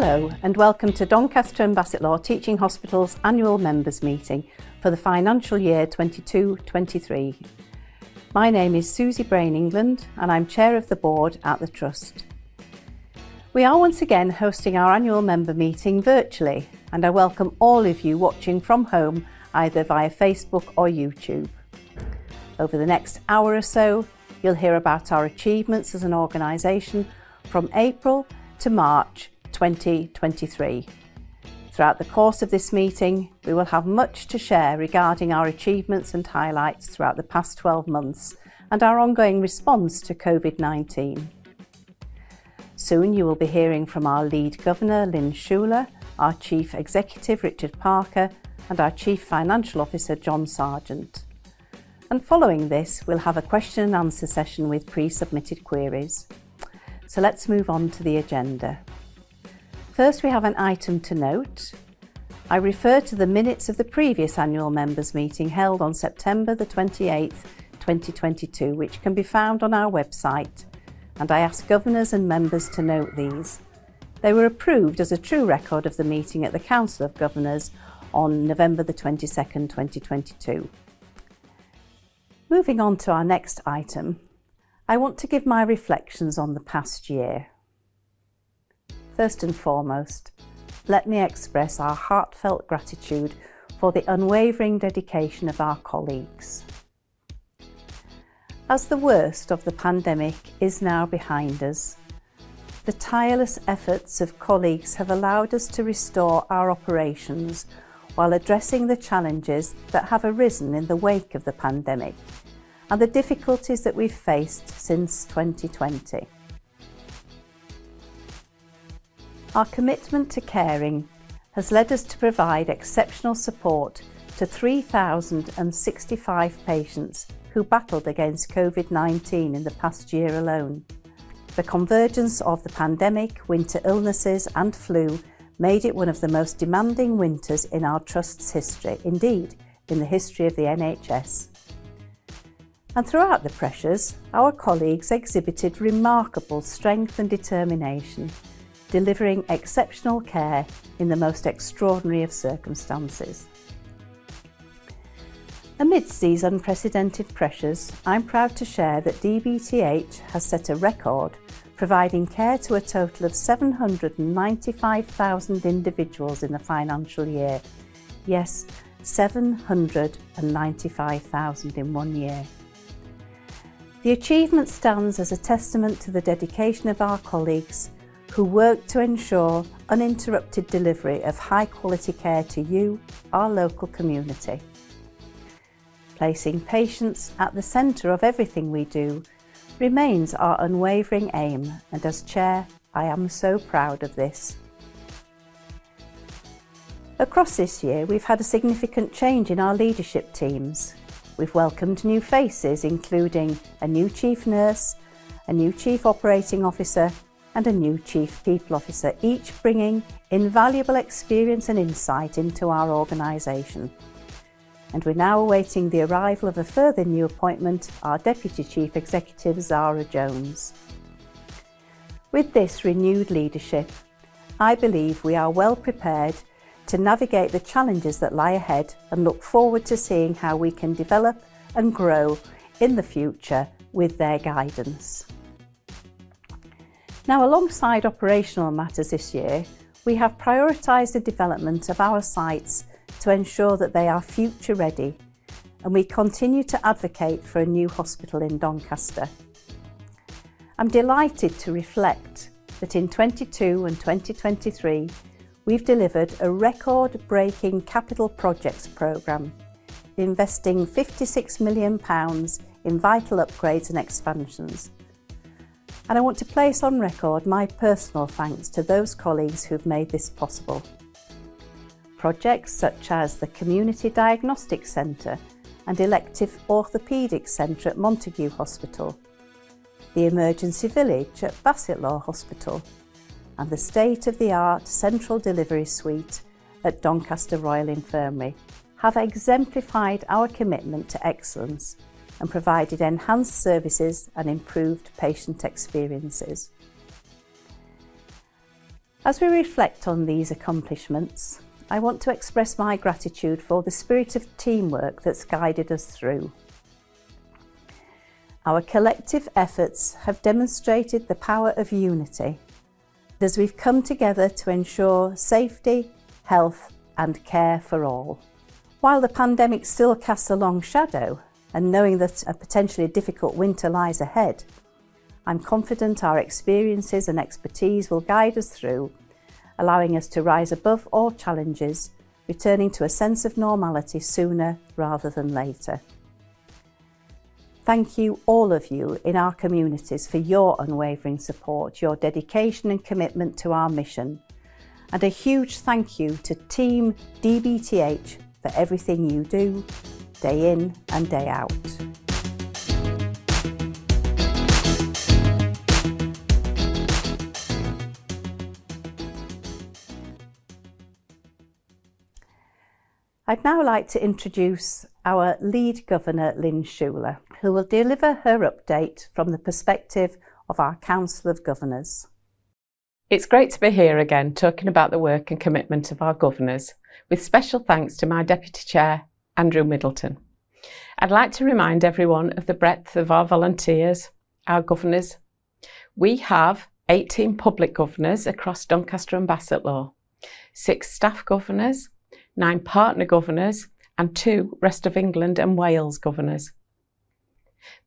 Hello and welcome to Doncaster and Bassetlaw Teaching Hospital's annual members meeting for the financial year 22-23. My name is Susie Brain England and I'm Chair of the Board at the Trust. We are once again hosting our annual member meeting virtually, and I welcome all of you watching from home either via Facebook or YouTube. Over the next hour or so, you'll hear about our achievements as an organisation from April to March 2023. Throughout the course of this meeting, we will have much to share regarding our achievements and highlights throughout the past 12 months and our ongoing response to COVID-19. Soon you will be hearing from our lead governor, Lynn Schuler, our Chief Executive, Richard Parker, and our Chief Financial Officer, John Sargent. And following this, we'll have a question and answer session with pre-submitted queries. So let's move on to the agenda. First, we have an item to note. I refer to the minutes of the previous annual members meeting held on September the 28th, 2022, which can be found on our website, and I ask governors and members to note these. They were approved as a true record of the meeting at the Council of Governors on November the 22nd, 2022. Moving on to our next item, I want to give my reflections on the past year. First and foremost, let me express our heartfelt gratitude for the unwavering dedication of our colleagues. As the worst of the pandemic is now behind us, the tireless efforts of colleagues have allowed us to restore our operations while addressing the challenges that have arisen in the wake of the pandemic and the difficulties that we've faced since 2020. Our commitment to caring has led us to provide exceptional support to 3,065 patients who battled against COVID-19 in the past year alone. The convergence of the pandemic, winter illnesses and flu made it one of the most demanding winters in our Trust's history, indeed in the history of the NHS. And throughout the pressures, our colleagues exhibited remarkable strength and determination, delivering exceptional care in the most extraordinary of circumstances. Amidst these unprecedented pressures, I'm proud to share that DBTH has set a record, providing care to a total of 795,000 individuals in the financial year. Yes, 795,000 in 1 year. The achievement stands as a testament to the dedication of our colleagues who work to ensure uninterrupted delivery of high-quality care to you, our local community. Placing patients at the centre of everything we do remains our unwavering aim, and as Chair, I am so proud of this. Across this year, we've had a significant change in our leadership teams. We've welcomed new faces, including a new Chief Nurse, a new Chief Operating Officer, and a new Chief People Officer, each bringing invaluable experience and insight into our organisation. And we're now awaiting the arrival of a further new appointment, our Deputy Chief Executive, Zara Jones. With this renewed leadership, I believe we are well prepared to navigate the challenges that lie ahead and look forward to seeing how we can develop and grow in the future with their guidance. Now, alongside operational matters this year, we have prioritised the development of our sites to ensure that they are future ready, and we continue to advocate for a new hospital in Doncaster. I'm delighted to reflect that in 2022 and 2023, we've delivered a record-breaking capital projects programme, investing £56 million in vital upgrades and expansions. And I want to place on record my personal thanks to those colleagues who've made this possible. Projects such as the Community Diagnostic Centre and Elective Orthopaedic Centre at Montague Hospital, the Emergency Village at Bassetlaw Hospital, and the state-of-the-art Central Delivery Suite at Doncaster Royal Infirmary have exemplified our commitment to excellence and provided enhanced services and improved patient experiences. As we reflect on these accomplishments, I want to express my gratitude for the spirit of teamwork that's guided us through. Our collective efforts have demonstrated the power of unity as we've come together to ensure safety, health and care for all. While the pandemic still casts a long shadow, and knowing that a potentially difficult winter lies ahead, I'm confident our experiences and expertise will guide us through, allowing us to rise above all challenges, returning to a sense of normality sooner rather than later. Thank you, all of you in our communities, for your unwavering support, your dedication and commitment to our mission. And a huge thank you to Team DBTH for everything you do, day in and day out. I'd now like to introduce our lead governor, Lynn Schuler, who will deliver her update from the perspective of our Council of Governors. It's great to be here again talking about the work and commitment of our governors, with special thanks to my Deputy Chair, Andrew Middleton. I'd like to remind everyone of the breadth of our volunteers, our governors. We have 18 public governors across Doncaster and Bassetlaw, 6 staff governors, 9 partner governors and 2 Rest of England and Wales governors.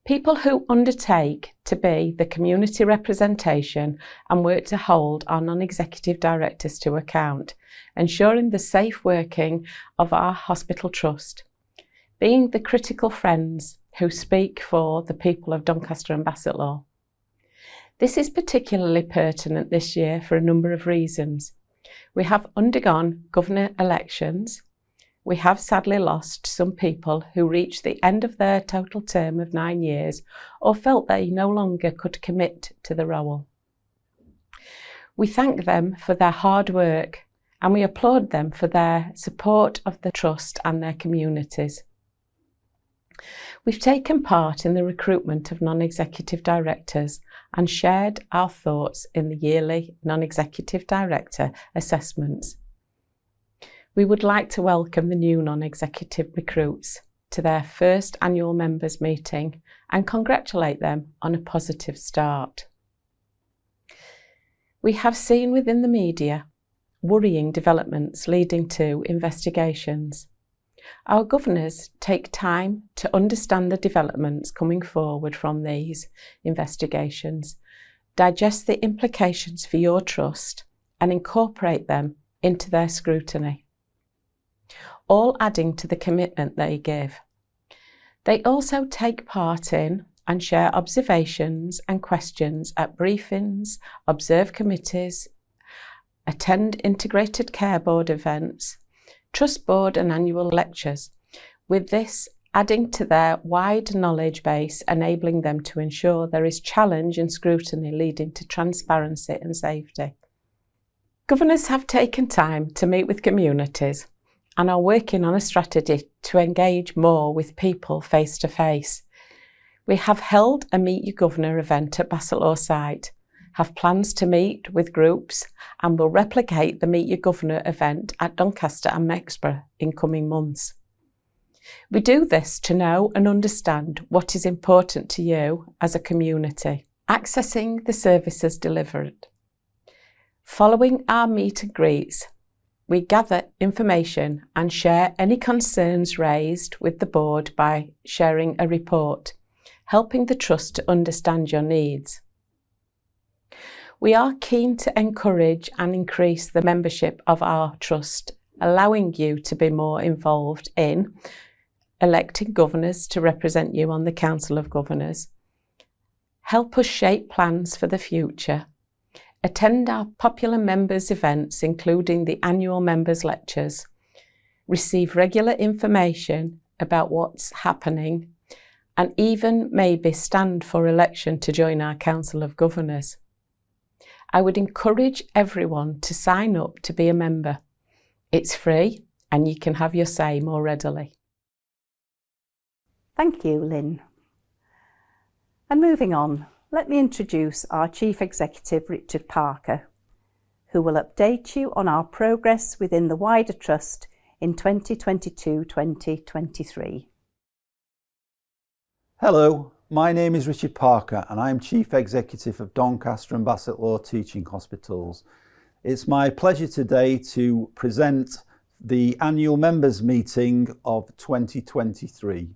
People who undertake to be the community representation and work to hold our non-executive directors to account, ensuring the safe working of our hospital trust, being the critical friends who speak for the people of Doncaster and Bassetlaw. This is particularly pertinent this year for a number of reasons. We have undergone governor elections. We have sadly lost some people who reached the end of their total term of 9 years or felt they no longer could commit to the role. We thank them for their hard work and we applaud them for their support of the trust and their communities. We've taken part in the recruitment of non-executive directors and shared our thoughts in the yearly non-executive director assessments. We would like to welcome the new non-executive recruits to their first annual members meeting and congratulate them on a positive start. We have seen within the media worrying developments leading to investigations. Our governors take time to understand the developments coming forward from these investigations, digest the implications for your trust and incorporate them into their scrutiny, all adding to the commitment they give. They also take part in and share observations and questions at briefings, observe committees, attend integrated care board events, trust board and annual lectures, with this adding to their wide knowledge base, enabling them to ensure there is challenge and scrutiny leading to transparency and safety. Governors have taken time to meet with communities and are working on a strategy to engage more with people face to face. We have held a Meet Your Governor event at Bassetlaw site, have plans to meet with groups and will replicate the Meet Your Governor event at Doncaster and Mexborough in coming months. We do this to know and understand what is important to you as a community, accessing the services delivered. Following our meet and greets, we gather information and share any concerns raised with the board by sharing a report, helping the trust to understand your needs. We are keen to encourage and increase the membership of our trust, allowing you to be more involved in electing governors to represent you on the Council of Governors, help us shape plans for the future, attend our popular members events including the annual members lectures, receive regular information about what's happening and even maybe stand for election to join our Council of Governors. I would encourage everyone to sign up to be a member. It's free and you can have your say more readily. Thank you, Lynn. And moving on, let me introduce our Chief Executive, Richard Parker, who will update you on our progress within the wider Trust in 2022-2023. Hello, my name is Richard Parker and I'm Chief Executive of Doncaster and Bassetlaw Teaching Hospitals. It's my pleasure today to present the annual members meeting of 2023.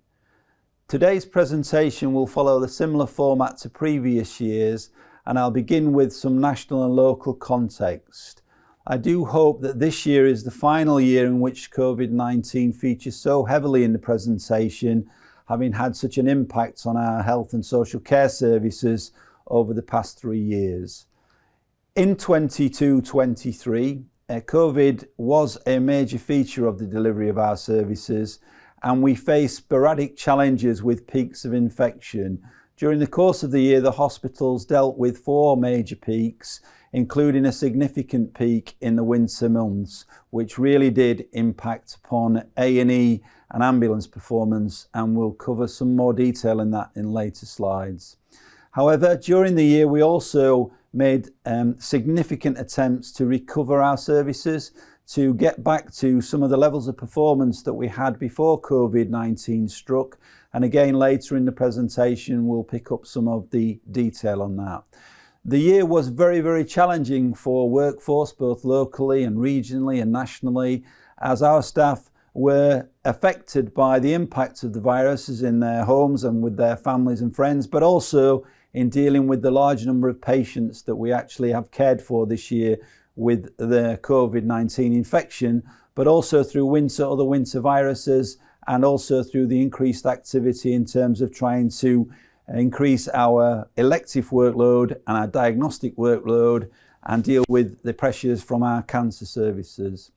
Today's presentation will follow the similar format to previous years, and I'll begin with some national and local context. I do hope that this year is the final year in which COVID-19 features so heavily in the presentation, having had such an impact on our health and social care services over the past 3 years. In 22-23, COVID was a major feature of the delivery of our services, and we faced sporadic challenges with peaks of infection. During the course of the year, the hospitals dealt with 4 major peaks, including a significant peak in the winter months, which really did impact upon A&E and ambulance performance, and we'll cover some more detail in that in later slides. However, during the year, we also made significant attempts to recover our services, to get back to some of the levels of performance that we had before COVID-19 struck. And again, later in the presentation, we'll pick up some of the detail on that. The year was very, very challenging for workforce, both locally and regionally and nationally, as our staff were affected by the impact of the viruses in their homes and with their families and friends, but also in dealing with the large number of patients that we actually have cared for this year with the COVID-19 infection, but also through other winter viruses, and also through the increased activity in terms of trying to increase our elective workload and our diagnostic workload and deal with the pressures from our cancer services.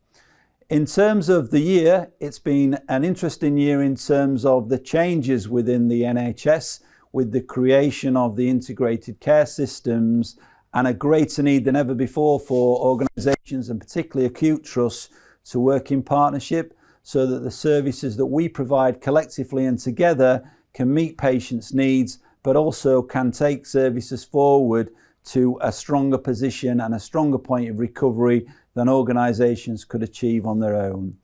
In terms of the year, it's been an interesting year in terms of the changes within the NHS, with the creation of the integrated care systems and a greater need than ever before for organisations and particularly acute trusts to work in partnership so that the services that we provide collectively and together can meet patients' needs, but also can take services forward to a stronger position and a stronger point of recovery than organisations could achieve on their own.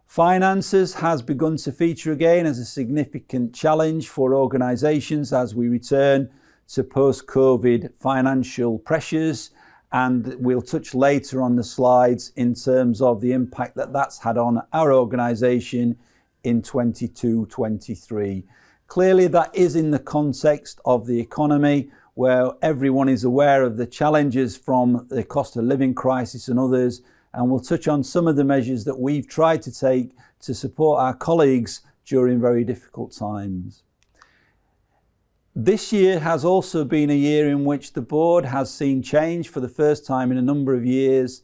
Finances has begun to feature again as a significant challenge for organisations as we return to post-COVID financial pressures, and we'll touch later on the slides in terms of the impact that that's had on our organisation in 22-23. Clearly that is in the context of the economy, where everyone is aware of the challenges from the cost of living crisis and others, and we'll touch on some of the measures that we've tried to take to support our colleagues during very difficult times. This year has also been a year in which the board has seen change for the first time in a number of years,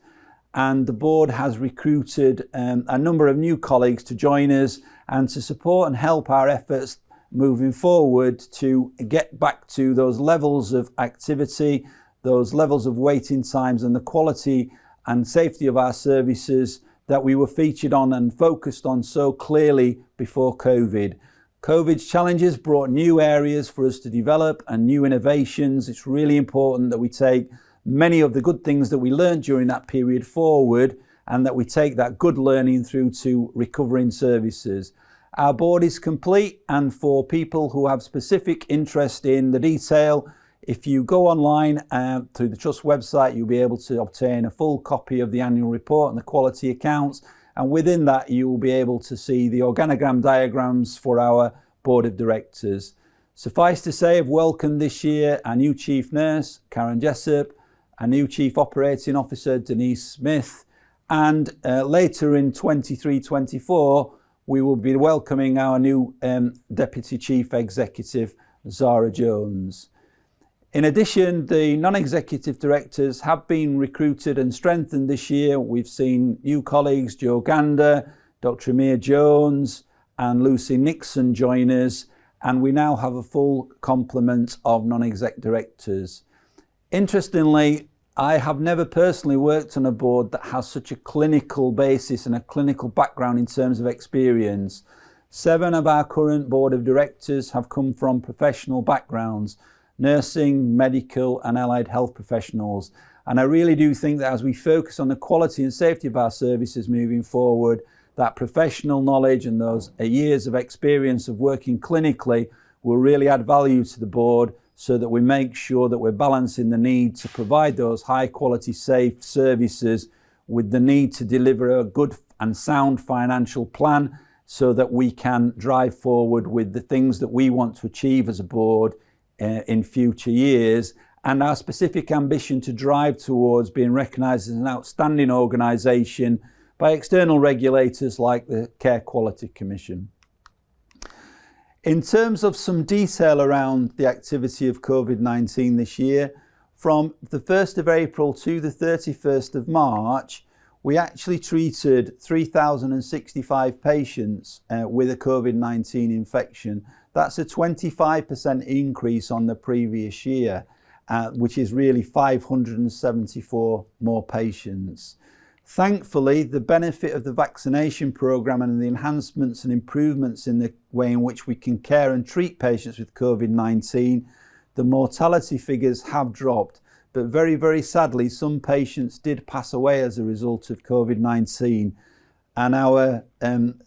and the board has recruited a number of new colleagues to join us and to support and help our efforts moving forward to get back to those levels of activity, those levels of waiting times and the quality and safety of our services that we were featured on and focused on so clearly before COVID. COVID's challenges brought new areas for us to develop and new innovations. It's really important that we take many of the good things that we learned during that period forward, and that we take that good learning through to recovering services. Our board is complete, and for people who have specific interest in the detail, if you go online through the Trust website, you'll be able to obtain a full copy of the annual report and the quality accounts. And within that, you will be able to see the organogram diagrams for our board of directors. Suffice to say, I've welcomed this year our new chief nurse, Karen Jessup, our new chief operating officer, Denise Smith, and later in 23-24, we will be welcoming our new deputy chief executive, Zara Jones. In addition, the non-executive directors have been recruited and strengthened this year. We've seen new colleagues, Joe Gander, Dr. Amir Jones and Lucy Nixon join us, and we now have a full complement of non-exec directors. Interestingly, I have never personally worked on a board that has such a clinical basis and a clinical background in terms of experience. 7 of our current board of directors have come from professional backgrounds, nursing, medical and allied health professionals. And I really do think that as we focus on the quality and safety of our services moving forward, that professional knowledge and those years of experience of working clinically will really add value to the board, so that we make sure that we're balancing the need to provide those high quality, safe services with the need to deliver a good and sound financial plan, so that we can drive forward with the things that we want to achieve as a board in future years, and our specific ambition to drive towards being recognised as an outstanding organisation by external regulators like the Care Quality Commission. In terms of some detail around the activity of COVID-19 this year, from the 1st of April to the 31st of March, we actually treated 3,065 patients with a COVID-19 infection. That's a 25% increase on the previous year, which is really 574 more patients. Thankfully, the benefit of the vaccination programme and the enhancements and improvements in the way in which we can care and treat patients with COVID-19, the mortality figures have dropped. But very, very sadly, some patients did pass away as a result of COVID-19. And our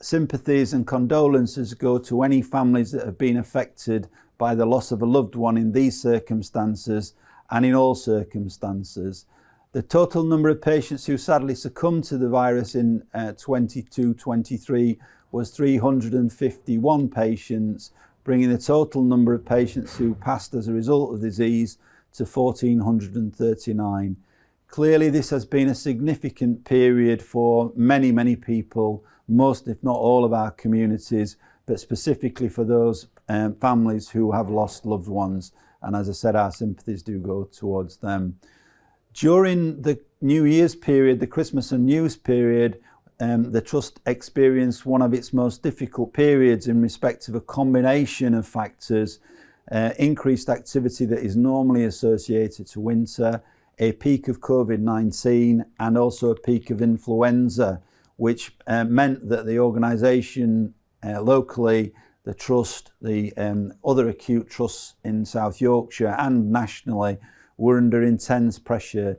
sympathies and condolences go to any families that have been affected by the loss of a loved one in these circumstances and in all circumstances. The total number of patients who sadly succumbed to the virus in 22-23 was 351 patients, bringing the total number of patients who passed as a result of the disease to 1,439. Clearly, this has been a significant period for many, many people, most if not all of our communities, but specifically for those families who have lost loved ones. And as I said, our sympathies do go towards them. During the New Year's period, the Christmas and New Year's period, the Trust experienced one of its most difficult periods in respect of a combination of factors, increased activity that is normally associated to winter, a peak of COVID-19 and also a peak of influenza, which meant that the organisation locally, the Trust, the other acute trusts in South Yorkshire and nationally were under intense pressure.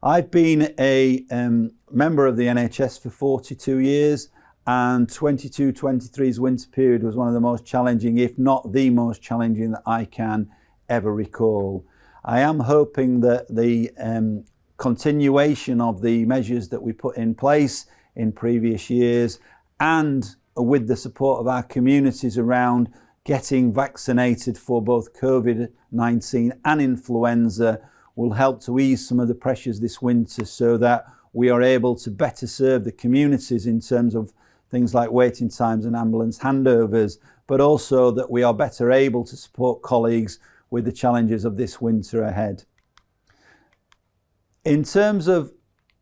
I've been a member of the NHS for 42 years, and 22-23's winter period was one of the most challenging, if not the most challenging, that I can ever recall. I am hoping that the continuation of the measures that we put in place in previous years, and with the support of our communities around getting vaccinated for both COVID-19 and influenza, will help to ease some of the pressures this winter, so that we are able to better serve the communities in terms of things like waiting times and ambulance handovers, but also that we are better able to support colleagues with the challenges of this winter ahead. In terms of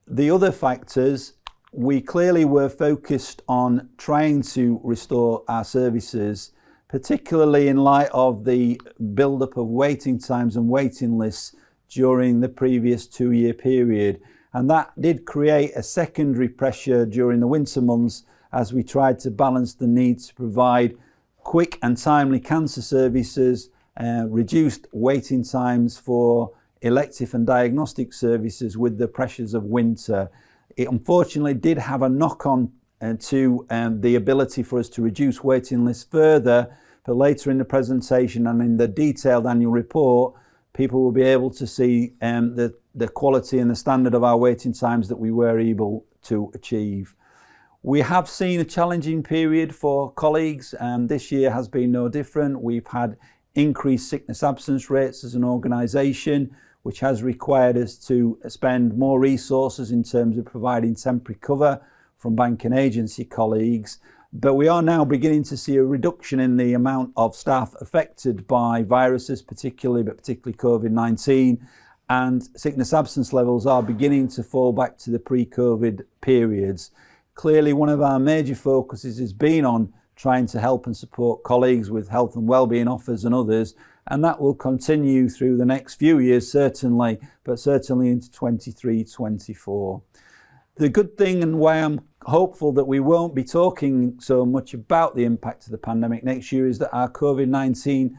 the other factors, we clearly were focused on trying to restore our services, particularly in light of the build-up of waiting times and waiting lists during the previous 2-year period. And that did create a secondary pressure during the winter months as we tried to balance the need to provide quick and timely cancer services, reduced waiting times for elective and diagnostic services with the pressures of winter. It unfortunately did have a knock-on to the ability for us to reduce waiting lists further, but later in the presentation and in the detailed annual report, people will be able to see the quality and the standard of our waiting times that we were able to achieve. We have seen a challenging period for colleagues, and this year has been no different. We've had increased sickness absence rates as an organisation, which has required us to spend more resources in terms of providing temporary cover from bank and agency colleagues. But we are now beginning to see a reduction in the amount of staff affected by viruses, particularly COVID-19, and sickness absence levels are beginning to fall back to the pre-COVID periods. Clearly, one of our major focuses has been on trying to help and support colleagues with health and wellbeing offers and others, and that will continue through the next few years certainly, but certainly into 23-24. The good thing, and why I'm hopeful that we won't be talking so much about the impact of the pandemic next year, is that our COVID-19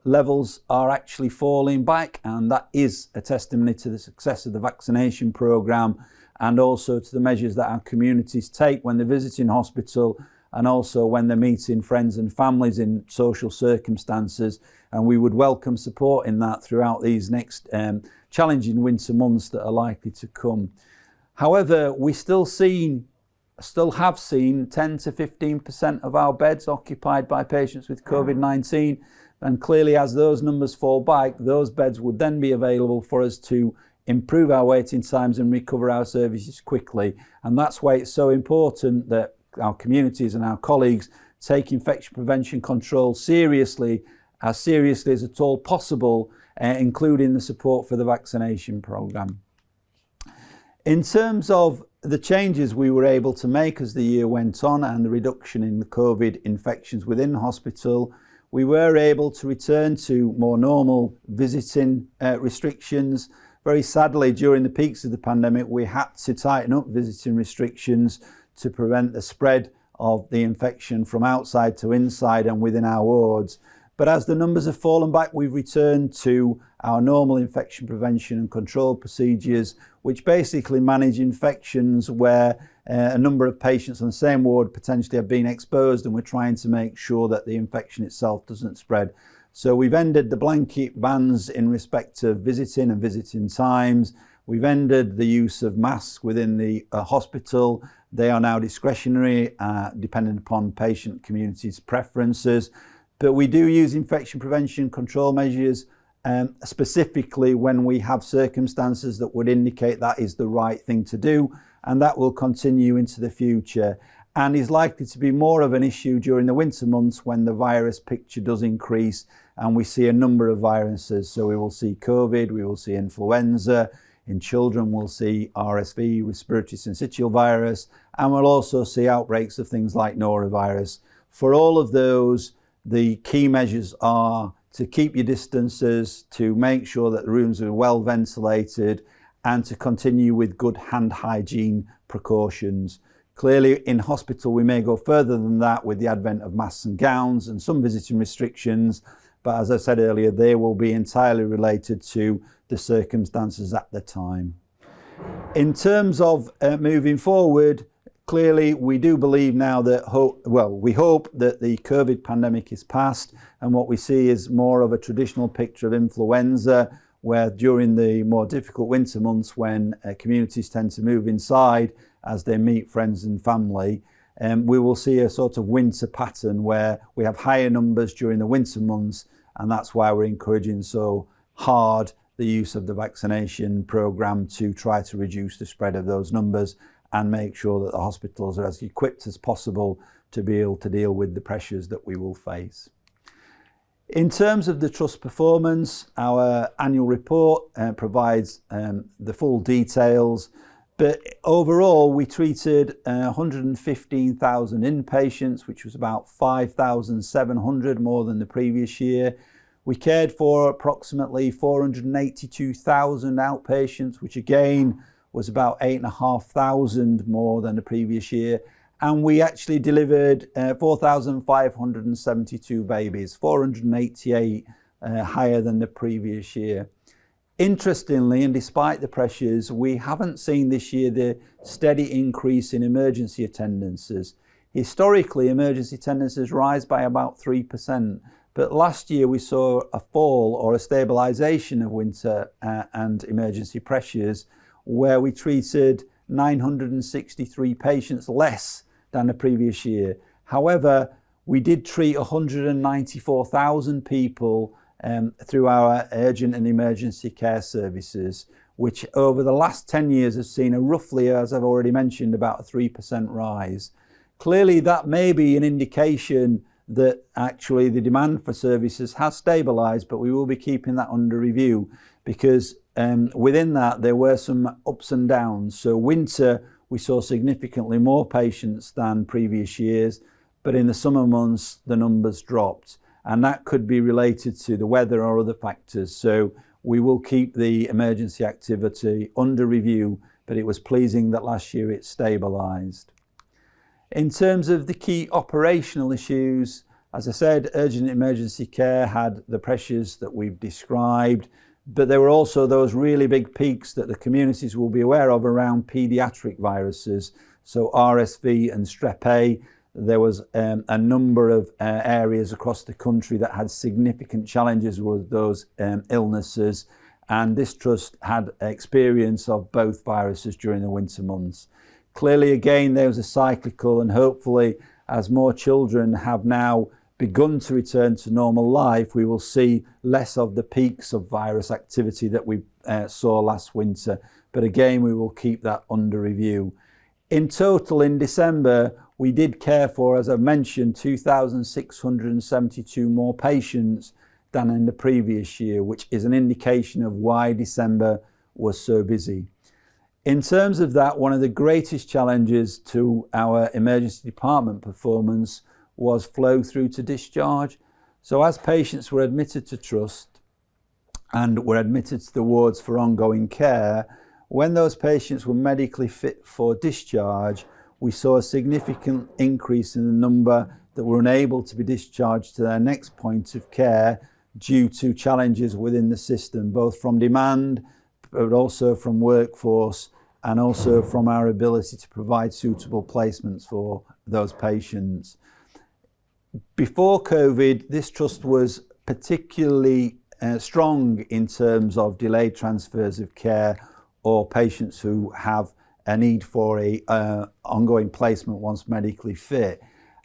levels are actually falling back, and that is a testimony to the success of the vaccination programme and also to the measures that our communities take when they're visiting hospital and also when they're meeting friends and families in social circumstances. And we would welcome support in that throughout these next challenging winter months that are likely to come. However, we still have seen 10 to 15% of our beds occupied by patients with COVID-19. And clearly, as those numbers fall back, those beds would then be available for us to improve our waiting times and recover our services quickly. And that's why it's so important that our communities and our colleagues take infection prevention control seriously as at all possible, including the support for the vaccination programme. In terms of the changes we were able to make as the year went on and the reduction in the COVID infections within hospital, we were able to return to more normal visiting restrictions. Very sadly, during the peaks of the pandemic, we had to tighten up visiting restrictions to prevent the spread of the infection from outside to inside and within our wards. But as the numbers have fallen back, we've returned to our normal infection prevention and control procedures, which basically manage infections where a number of patients on the same ward potentially have been exposed, and we're trying to make sure that the infection itself doesn't spread. So we've ended the blanket bans in respect of visiting and visiting times. We've ended the use of masks within the hospital. They are now discretionary, depending upon patient communities' preferences. But we do use infection prevention control measures specifically when we have circumstances that would indicate that is the right thing to do, and that will continue into the future and is likely to be more of an issue during the winter months when the virus picture does increase and we see a number of viruses. So we will see COVID, we will see influenza. In children, we'll see RSV, respiratory syncytial virus, and we'll also see outbreaks of things like norovirus. For all of those, the key measures are to keep your distances, to make sure that the rooms are well ventilated, and to continue with good hand hygiene precautions. Clearly, in hospital, we may go further than that with the advent of masks and gowns and some visiting restrictions, but as I said earlier, they will be entirely related to the circumstances at the time. In terms of moving forward, clearly we do believe now that, we hope that the COVID pandemic is past, and what we see is more of a traditional picture of influenza, where during the more difficult winter months when communities tend to move inside as they meet friends and family, we will see a sort of winter pattern where we have higher numbers during the winter months, and that's why we're encouraging so hard the use of the vaccination programme to try to reduce the spread of those numbers and make sure that the hospitals are as equipped as possible to be able to deal with the pressures that we will face. In terms of the Trust performance, our annual report provides the full details, but overall we treated 115,000 inpatients, which was about 5,700 more than the previous year. We cared for approximately 482,000 outpatients, which again was about 8,500 more than the previous year. And we actually delivered 4,572 babies, 488 higher than the previous year. Interestingly, and despite the pressures, we haven't seen this year the steady increase in emergency attendances. Historically, emergency attendances rise by about 3%. But last year we saw a fall or a stabilisation of winter and emergency pressures, where we treated 963 patients less than the previous year. However, we did treat 194,000 people through our urgent and emergency care services, which over the last 10 years has seen a roughly, as I've already mentioned, about a 3% rise. Clearly that may be an indication that actually the demand for services has stabilised, but we will be keeping that under review because within that there were some ups and downs. So winter we saw significantly more patients than previous years, but in the summer months the numbers dropped, and that could be related to the weather or other factors. So we will keep the emergency activity under review, but it was pleasing that last year it stabilised. In terms of the key operational issues, As I said, urgent emergency care had the pressures that we've described, but there were also those really big peaks that the communities will be aware of around paediatric viruses, so RSV and Strep A. There was a number of areas across the country that had significant challenges with those illnesses, and this trust had experience of both viruses during the winter months. Clearly, again, there was a cyclical, and hopefully, as more children have now begun to return to normal life, we will see less of the peaks of virus activity that we saw last winter. But again, we will keep that under review. In total, in December, we did care for, as I've mentioned, 2,672 more patients than in the previous year, which is an indication of why December was so busy. In terms of that, one of the greatest challenges to our emergency department performance was flow through to discharge. So as patients were admitted to trust and were admitted to the wards for ongoing care, when those patients were medically fit for discharge, we saw a significant increase in the number that were unable to be discharged to their next point of care due to challenges within the system, both from demand, but also from workforce, and also from our ability to provide suitable placements for those patients. Before COVID, this trust was particularly strong in terms of delayed transfers of care or patients who have a need for a ongoing placement once medically fit.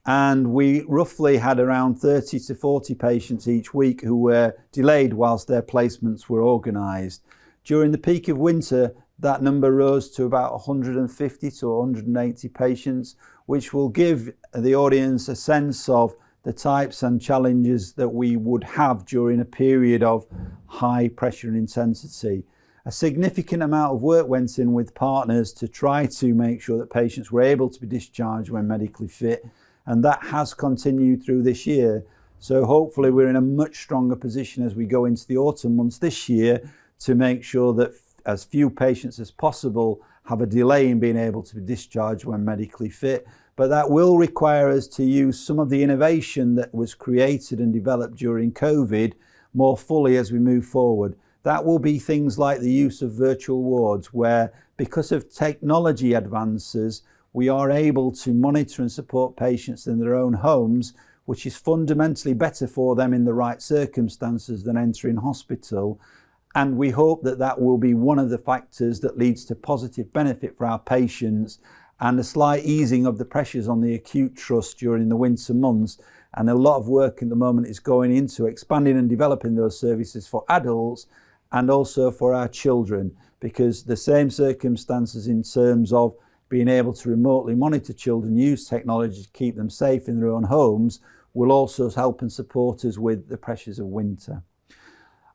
And we roughly had around 30 to 40 patients each week who were delayed whilst their placements were organised. During the peak of winter, that number rose to about 150 to 180 patients, which will give the audience a sense of the types and challenges that we would have during a period of high pressure and intensity. A significant amount of work went in with partners to try to make sure that patients were able to be discharged when medically fit, and that has continued through this year. So hopefully we're in a much stronger position as we go into the autumn months this year to make sure that as few patients as possible have a delay in being able to be discharged when medically fit. But that will require us to use some of the innovation that was created and developed during COVID more fully as we move forward. That will be things like the use of virtual wards, where because of technology advances, we are able to monitor and support patients in their own homes, which is fundamentally better for them in the right circumstances than entering hospital. And we hope that that will be one of the factors that leads to positive benefit for our patients and a slight easing of the pressures on the acute trust during the winter months. And a lot of work at the moment is going into expanding and developing those services for adults and also for our children, because the same circumstances in terms of being able to remotely monitor children, use technology to keep them safe in their own homes, will also help and support us with the pressures of winter.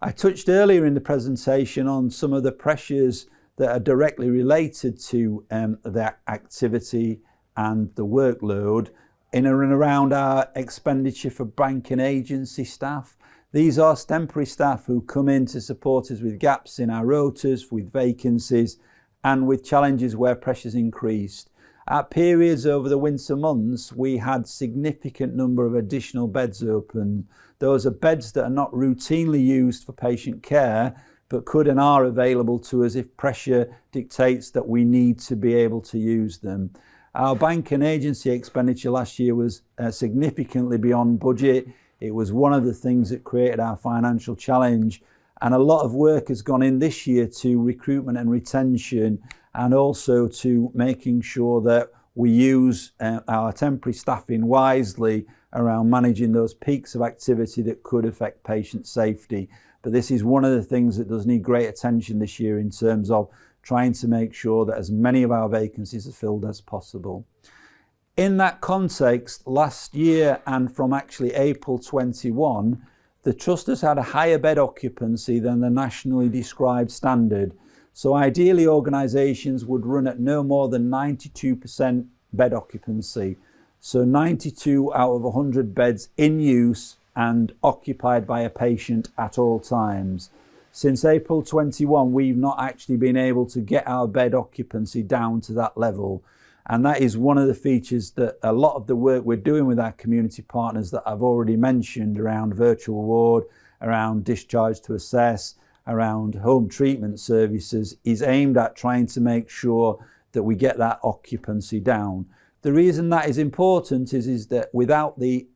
I touched earlier in the presentation on some of the pressures that are directly related to their activity and the workload in and around our expenditure for bank and agency staff. These are temporary staff who come in to support us with gaps in our rotas, with vacancies, and with challenges where pressures increased. At periods over the winter months, we had significant number of additional beds open. Those are beds that are not routinely used for patient care, but could and are available to us if pressure dictates that we need to be able to use them. Our bank and agency expenditure last year was significantly beyond budget. It was one of the things that created our financial challenge, and a lot of work has gone in this year to recruitment and retention, and also to making sure that we use our temporary staffing wisely around managing those peaks of activity that could affect patient safety. But this is one of the things that does need great attention this year in terms of trying to make sure that as many of our vacancies are filled as possible. In that context, last year and from actually April 21, the Trust has had a higher bed occupancy than the nationally described standard. So ideally, organisations would run at no more than 92% bed occupancy. So 92 out of 100 beds in use and occupied by a patient at all times. Since April 21, we've not actually been able to get our bed occupancy down to that level. And that is one of the features that a lot of the work we're doing with our community partners that I've already mentioned around virtual ward, around discharge to assess, around home treatment services is aimed at trying to make sure that we get that occupancy down. The reason that is important is that without the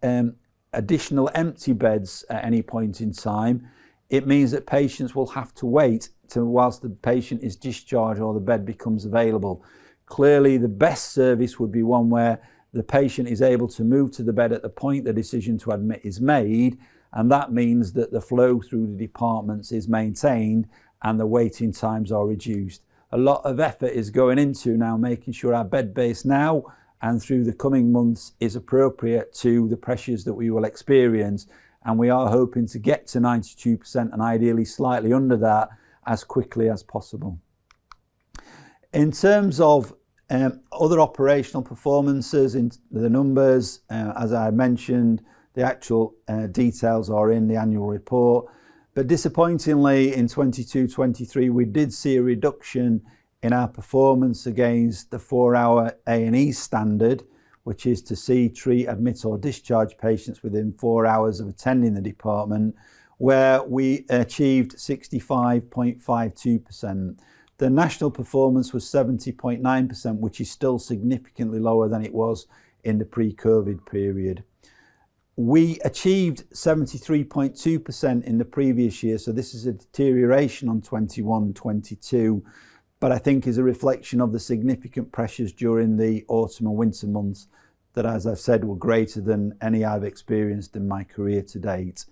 additional empty beds at any point in time, it means that patients will have to wait whilst the patient is discharged or the bed becomes available. Clearly, the best service would be one where the patient is able to move to the bed at the point the decision to admit is made, and that means that the flow through the departments is maintained and the waiting times are reduced. A lot of effort is going into now making sure our bed base now and through the coming months is appropriate to the pressures that we will experience, and we are hoping to get to 92% and ideally slightly under that as quickly as possible. In terms of other operational performances, in the numbers, as I mentioned, the actual details are in the annual report. But disappointingly, in 22-23, we did see a reduction in our performance against the 4-hour A&E standard, which is to see, treat, admit or discharge patients within 4 hours of attending the department, where we achieved 65.52%. The national performance was 70.9%, which is still significantly lower than it was in the pre-COVID period. We achieved 73.2% in the previous year, so this is a deterioration on 21-22, but I think is a reflection of the significant pressures during the autumn and winter months that, as I've said, were greater than any I've experienced in my career to date.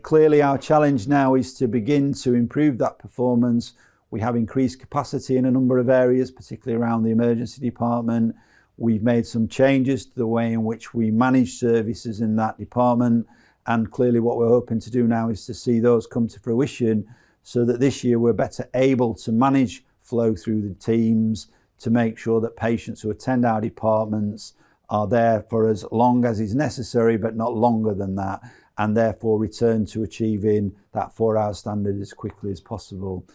Clearly, our challenge now is to begin to improve that performance. We have increased capacity in a number of areas, particularly around the emergency department. We've made some changes to the way in which we manage services in that department. And clearly what we're hoping to do now is to see those come to fruition so that this year we're better able to manage flow through the teams, to make sure that patients who attend our departments are there for as long as is necessary, but not longer than that, and therefore return to achieving that 4-hour standard as quickly as possible.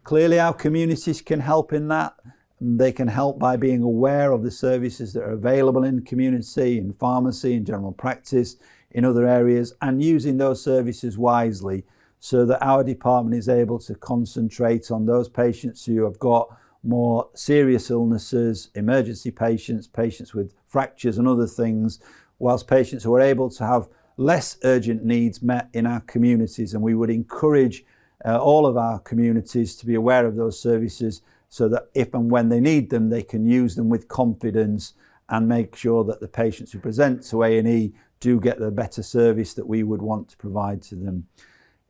Clearly, our communities can help in that. They can help by being aware of the services that are available in the community, in pharmacy, in general practice, in other areas, and using those services wisely so that our department is able to concentrate on those patients who have got more serious illnesses, emergency patients, patients with fractures and other things, whilst patients who are able to have less urgent needs met in our communities. And we would encourage all of our communities to be aware of those services so that if and when they need them, they can use them with confidence and make sure that the patients who present to A&E do get the better service that we would want to provide to them.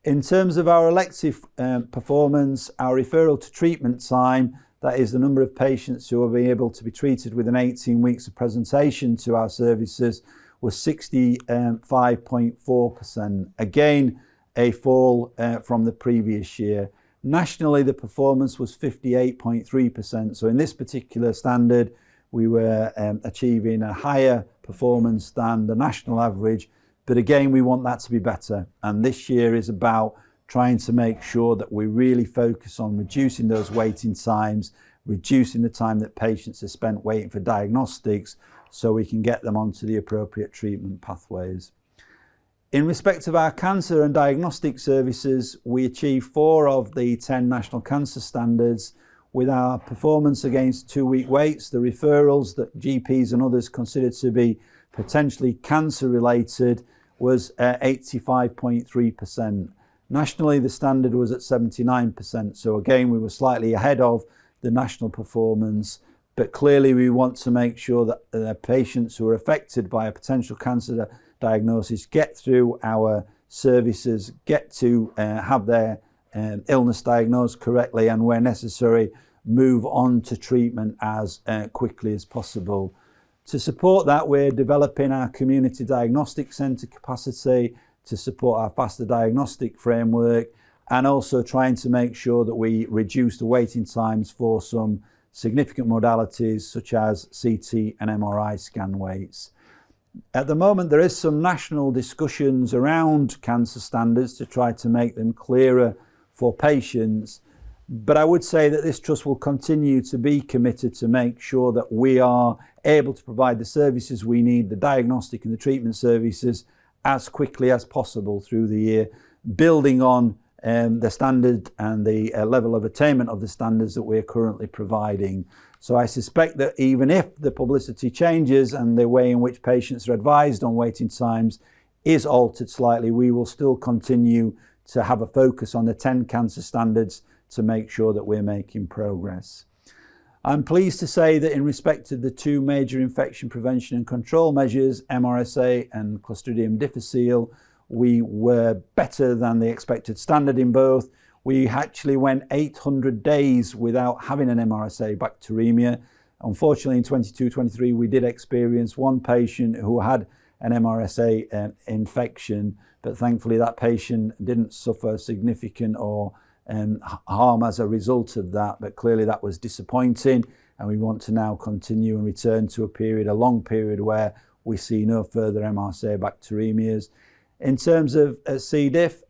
In terms of our elective performance, our referral to treatment time, that is the number of patients who will be able to be treated within 18 weeks of presentation to our services, was 65.4%. Again, a fall from the previous year. Nationally, the performance was 58.3%. So in this particular standard, we were achieving a higher performance than the national average. But again, we want that to be better. And this year is about trying to make sure that we really focus on reducing those waiting times, reducing the time that patients are spent waiting for diagnostics so we can get them onto the appropriate treatment pathways. In respect of our cancer and diagnostic services, we achieved 4 of the 10 national cancer standards with our performance against 2-week waits, the referrals that GPs and others consider to be potentially cancer related was 85.3%. Nationally, the standard was at 79%. So again, we were slightly ahead of the national performance, but clearly we want to make sure that the patients who are affected by a potential cancer diagnosis get through our services, get to have their illness diagnosed correctly, and where necessary, move on to treatment as quickly as possible. To support that, we're developing our community diagnostic centre capacity to support our faster diagnostic framework, and also trying to make sure that we reduce the waiting times for some significant modalities such as CT and MRI scan waits. At the moment, there is some national discussions around cancer standards to try to make them clearer for patients. But I would say that this trust will continue to be committed to make sure that we are able to provide the services we need, the diagnostic and the treatment services, as quickly as possible through the year, building on the standard and the level of attainment of the standards that we're currently providing. So I suspect that even if the publicity changes and the way in which patients are advised on waiting times is altered slightly, we will still continue to have a focus on the 10 cancer standards to make sure that we're making progress. I'm pleased to say that in respect to the two major infection prevention and control measures, MRSA and Clostridium difficile, we were better than the expected standard in both. We actually went 800 days without having an MRSA bacteremia. Unfortunately, in 22-23, we did experience one patient who had an MRSA infection, but thankfully that patient didn't suffer significant or harm as a result of that. But clearly that was disappointing, and we want to now continue and return to a long period where we see no further MRSA bacteremias. In terms of C. diff,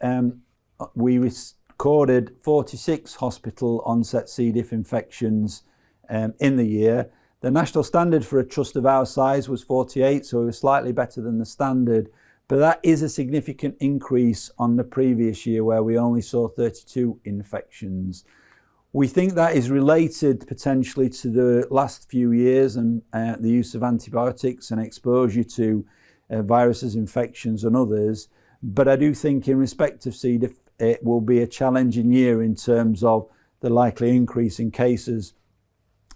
we recorded 46 hospital onset C. diff infections in the year. The national standard for a trust of our size was 48, so it was slightly better than the standard, but that is a significant increase on the previous year where we only saw 32 infections. We think that is related potentially to the last few years and the use of antibiotics and exposure to viruses, infections and others. But I do think in respect of C. diff, it will be a challenging year in terms of the likely increase in cases.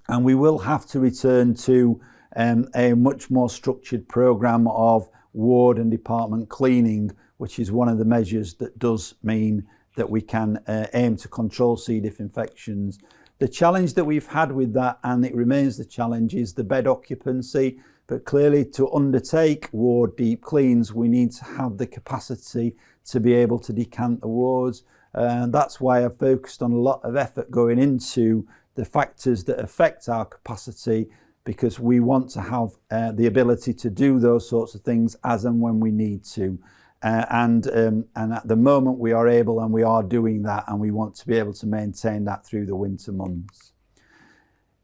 And we will have to return to a much more structured programme of ward and department cleaning, which is one of the measures that does mean that we can aim to control C. diff infections. The challenge that we've had with that, and it remains the challenge, is the bed occupancy. But clearly to undertake ward deep cleans, we need to have the capacity to be able to decant the wards. And that's why I've focused on a lot of effort going into the factors that affect our capacity, because we want to have the ability to do those sorts of things as and when we need to. And at the moment we are able, and we are doing that, and we want to be able to maintain that through the winter months.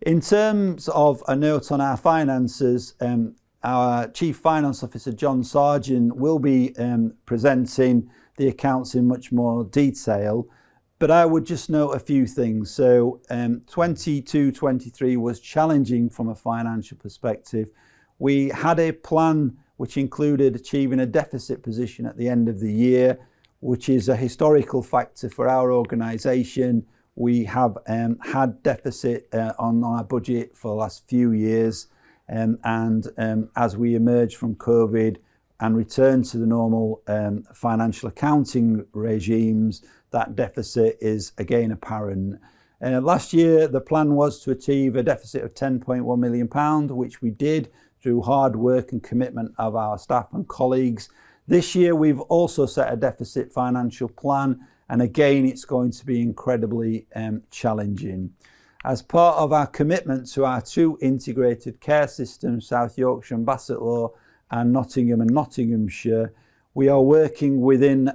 In terms of a note on our finances, our Chief Finance Officer, John Sargent, will be presenting the accounts in much more detail, but I would just note a few things. So 22-23 was challenging from a financial perspective. We had a plan which included achieving a deficit position at the end of the year, which is a historical factor for our organisation. We have had deficit on our budget for the last few years, and as we emerge from COVID and return to the normal financial accounting regimes, that deficit is again apparent. Last year, the plan was to achieve a deficit of £10.1 million, which we did through hard work and commitment of our staff and colleagues. This year, we've also set a deficit financial plan, and again, it's going to be incredibly challenging. As part of our commitment to our two integrated care systems, South Yorkshire and Bassetlaw, and Nottingham and Nottinghamshire, we are working within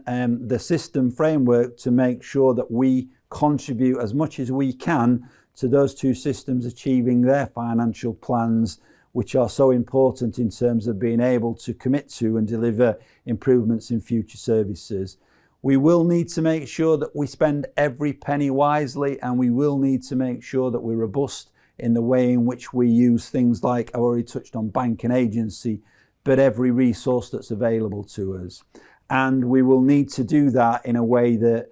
the system framework to make sure that we contribute as much as we can to those two systems achieving their financial plans, which are so important in terms of being able to commit to and deliver improvements in future services. We will need to make sure that we spend every penny wisely, and we will need to make sure that we're robust in the way in which we use things like, I already touched on bank and agency, but every resource that's available to us. And we will need to do that in a way that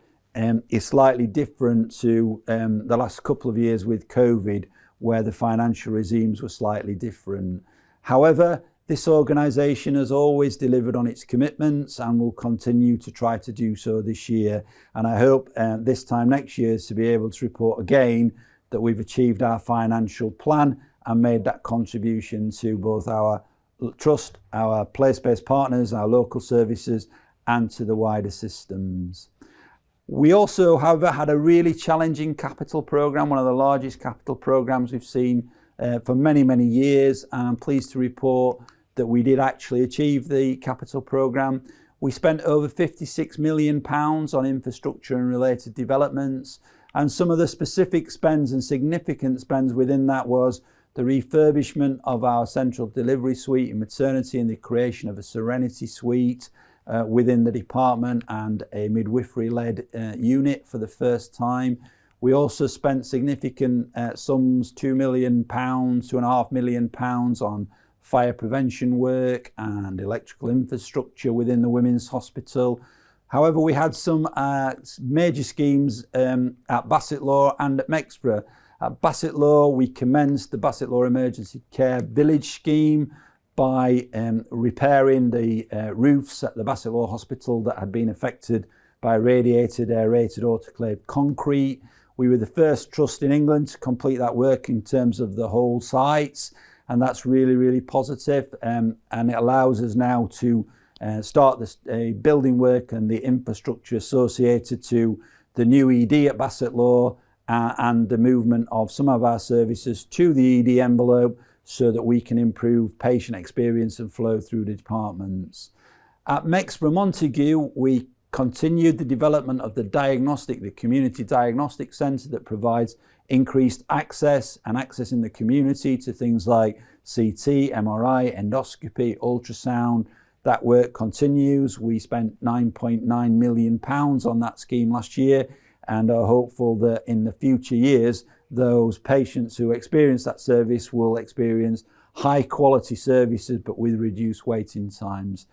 is slightly different to the last couple of years with COVID, where the financial regimes were slightly different. However, this organisation has always delivered on its commitments and will continue to try to do so this year. And I hope this time next year to be able to report again that we've achieved our financial plan and made that contribution to both our trust, our place-based partners, our local services, and to the wider systems. We also, however, had a really challenging capital programme, one of the largest capital programmes we've seen for many, many years. And I'm pleased to report that we did actually achieve the capital programme. We spent over £56 million on infrastructure and related developments. And some of the specific spends and significant spends within that was the refurbishment of our central delivery suite in maternity and the creation of a Serenity suite within the department and a midwifery-led unit for the first time. We also spent significant sums, £2 million, £2.5 million on fire prevention work and electrical infrastructure within the Women's Hospital. However, we had some major schemes at Bassetlaw and at Mexborough. At Bassetlaw, we commenced the Bassetlaw Emergency Care Village scheme by repairing the roofs at the Bassetlaw Hospital that had been affected by radiated, aerated autoclave concrete. We were the first trust in England to complete that work in terms of the whole sites, and that's really, really positive. And it allows us now to start the building work and the infrastructure associated to the new ED at Bassetlaw and the movement of some of our services to the ED envelope so that we can improve patient experience and flow through the departments. At Mexborough Montague, we continued the development of the community diagnostic centre that provides increased access and access in the community to things like CT, MRI, endoscopy, ultrasound. That work continues. We spent £9.9 million on that scheme last year and are hopeful that in the future years, those patients who experience that service will experience high quality services but with reduced waiting times.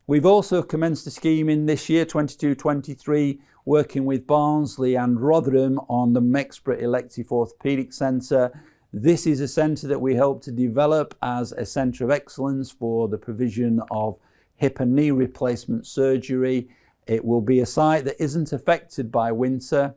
We've also commenced a scheme in this year, 22-23, working with Barnsley and Rotherham on the Mexborough Elective Orthopaedic Centre. This is a centre that we hope to develop as a centre of excellence for the provision of hip and knee replacement surgery. It will be a site that isn't affected by winter.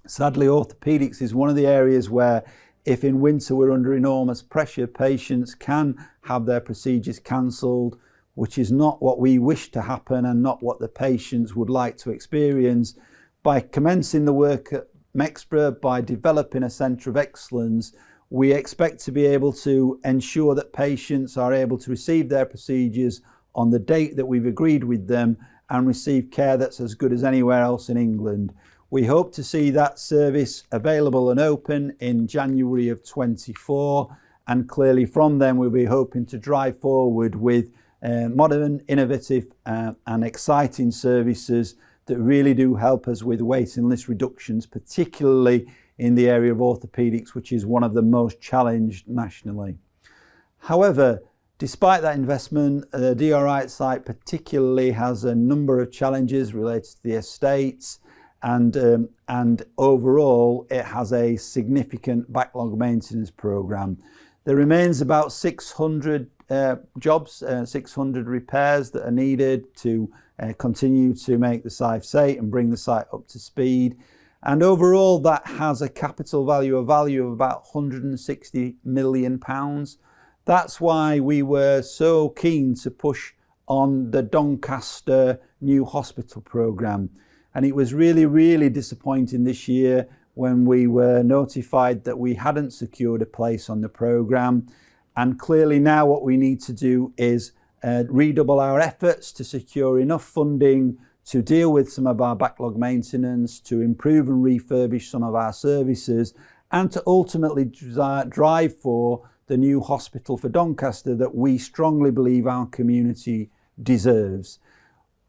Sadly, orthopaedics is one of the areas where if in winter we're under enormous pressure, patients can have their procedures cancelled, which is not what we wish to happen and not what the patients would like to experience. By commencing the work at Mexborough, by developing a centre of excellence, we expect to be able to ensure that patients are able to receive their procedures on the date that we've agreed with them and receive care that's as good as anywhere else in England. We hope to see that service available and open in January of 24, and clearly from then we'll be hoping to drive forward with modern, innovative and exciting services that really do help us with waiting list reductions, particularly in the area of orthopaedics, which is one of the most challenged nationally. However, despite that investment, the DRI site particularly has a number of challenges related to the estates, and overall it has a significant backlog maintenance programme. There remains about 600 jobs, 600 repairs that are needed to continue to make the site safe and bring the site up to speed. And overall that has a capital value of about £160 million. That's why we were so keen to push on the Doncaster new hospital programme. And it was really, really disappointing this year when we were notified that we hadn't secured a place on the programme. And clearly now what we need to do is redouble our efforts to secure enough funding to deal with some of our backlog maintenance, to improve and refurbish some of our services, and to ultimately drive for the new hospital for Doncaster that we strongly believe our community deserves.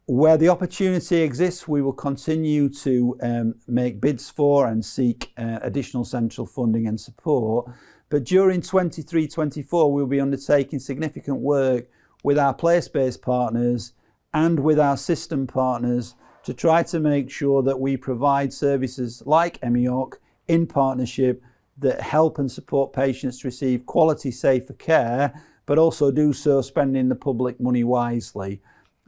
Where the opportunity exists, we will continue to make bids for and seek additional central funding and support. But during 23-24, we'll be undertaking significant work with our place-based partners and with our system partners to try to make sure that we provide services like EMIOC in partnership that help and support patients to receive quality, safer care, but also do so spending the public money wisely.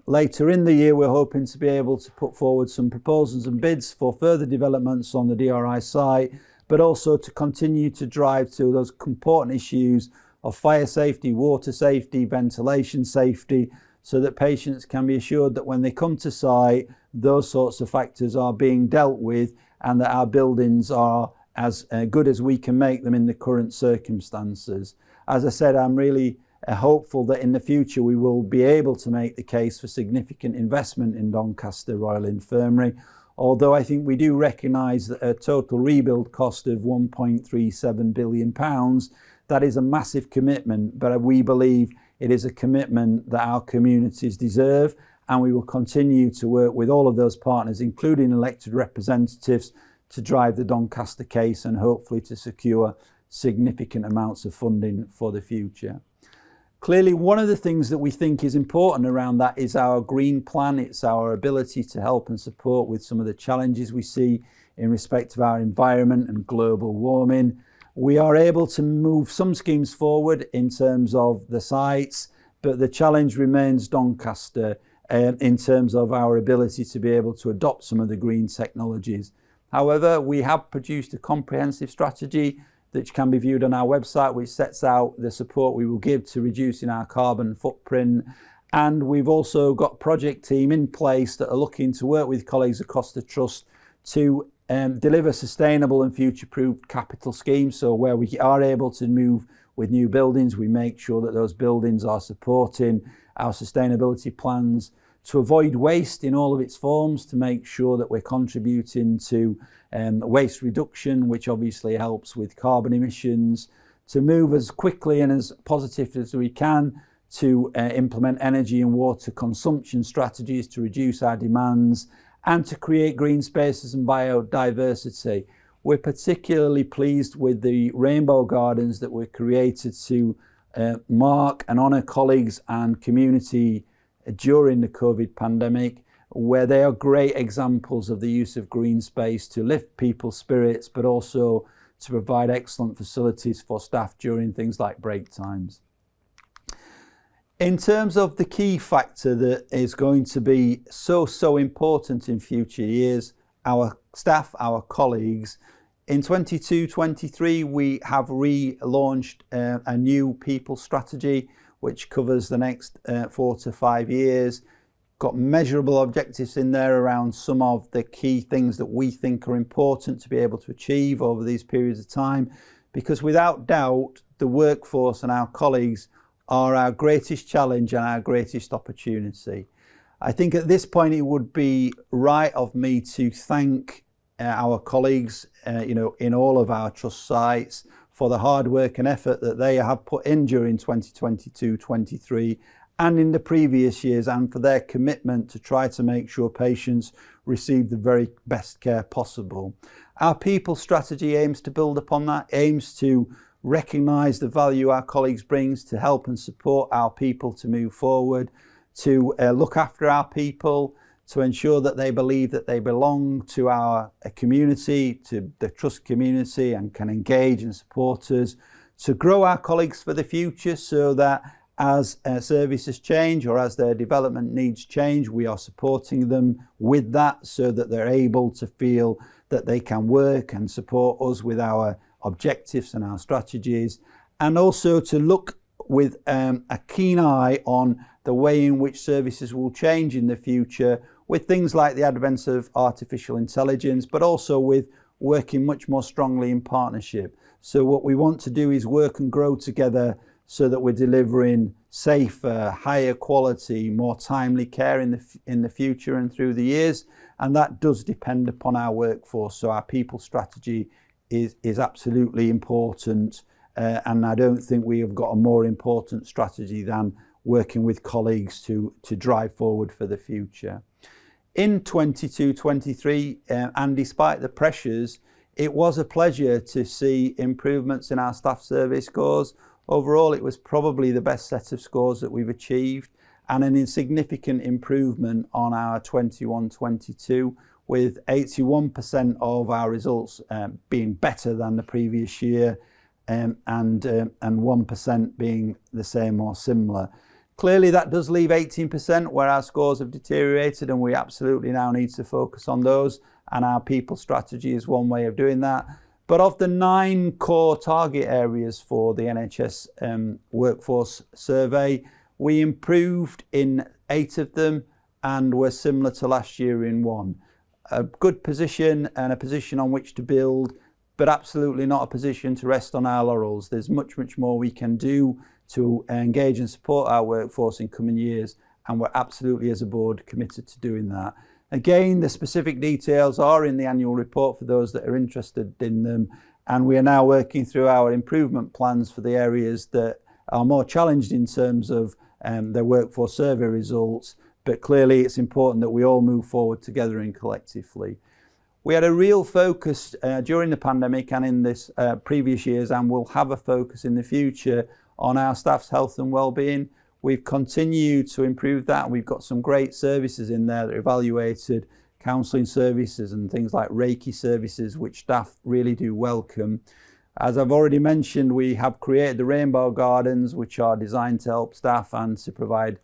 Later in the year, we're hoping to be able to put forward some proposals and bids for further developments on the DRI site, but also to continue to drive to those important issues of fire safety, water safety, ventilation safety, so that patients can be assured that when they come to site, those sorts of factors are being dealt with and that our buildings are as good as we can make them in the current circumstances. As I said, I'm really hopeful that in the future we will be able to make the case for significant investment in Doncaster Royal Infirmary, although I think we do recognise that a total rebuild cost of £1.37 billion, that is a massive commitment, but we believe it is a commitment that our communities deserve, and we will continue to work with all of those partners, including elected representatives, to drive the Doncaster case and hopefully to secure significant amounts of funding for the future. Clearly, one of the things that we think is important around that is our green plan. It's our ability to help and support with some of the challenges we see in respect of our environment and global warming. We are able to move some schemes forward in terms of the sites, but the challenge remains Doncaster in terms of our ability to be able to adopt some of the green technologies. However, we have produced a comprehensive strategy that can be viewed on our website, which sets out the support we will give to reducing our carbon footprint. And we've also got a project team in place that are looking to work with colleagues across the Trust to deliver sustainable and future-proof capital schemes. So where we are able to move with new buildings, we make sure that those buildings are supporting our sustainability plans, to avoid waste in all of its forms, to make sure that we're contributing to waste reduction, which obviously helps with carbon emissions, to move as quickly and as positive as we can to implement energy and water consumption strategies to reduce our demands, and to create green spaces and biodiversity. We're particularly pleased with the rainbow gardens that were created to mark and honour colleagues and community during the COVID pandemic, where they are great examples of the use of green space to lift people's spirits, but also to provide excellent facilities for staff during things like break times. In terms of the key factor that is going to be so important in future years, our staff, our colleagues, in 22-23 we have relaunched a new people strategy which covers the next 4 to 5 years. Got measurable objectives in there around some of the key things that we think are important to be able to achieve over these periods of time, because without doubt the workforce and our colleagues are our greatest challenge and our greatest opportunity. I think at this point it would be right of me to thank our colleagues in all of our Trust sites for the hard work and effort that they have put in during 2022-23 and in the previous years, and for their commitment to try to make sure patients receive the very best care possible. Our people strategy aims to build upon that, aims to recognise the value our colleagues brings to help and support our people to move forward, to look after our people, to ensure that they believe that they belong to our community, to the Trust community, and can engage and support us, to grow our colleagues for the future so that as services change or as their development needs change, we are supporting them with that so that they're able to feel that they can work and support us with our objectives and our strategies, and also to look with a keen eye on the way in which services will change in the future with things like the advent of artificial intelligence, but also with working much more strongly in partnership. So what we want to do is work and grow together so that we're delivering safer, higher quality, more timely care in the future and through the years. And that does depend upon our workforce. So our people strategy is absolutely important. And I don't think we have got a more important strategy than working with colleagues to drive forward for the future. In 22-23, and despite the pressures, it was a pleasure to see improvements in our staff survey scores. Overall, it was probably the best set of scores that we've achieved, and an insignificant improvement on our 21-22, with 81% of our results being better than the previous year, and 1% being the same or similar. Clearly that does leave 18% where our scores have deteriorated, and we absolutely now need to focus on those, and our people strategy is one way of doing that. But of the 9 core target areas for the NHS workforce survey, we improved in 8 of them and were similar to last year in 1. A good position and a position on which to build, but absolutely not a position to rest on our laurels. There's much more we can do to engage and support our workforce in coming years, and we're absolutely as a board committed to doing that. Again, the specific details are in the annual report for those that are interested in them, and we are now working through our improvement plans for the areas that are more challenged in terms of their workforce survey results, but clearly it's important that we all move forward together and collectively. We had a real focus during the pandemic and in this previous years, and we'll have a focus in the future on our staff's health and well-being. We've continued to improve that. We've got some great services in there that are evaluated, counselling services and things like Reiki services, which staff really do welcome. As I've already mentioned, we have created the Rainbow Gardens, which are designed to help staff and to provide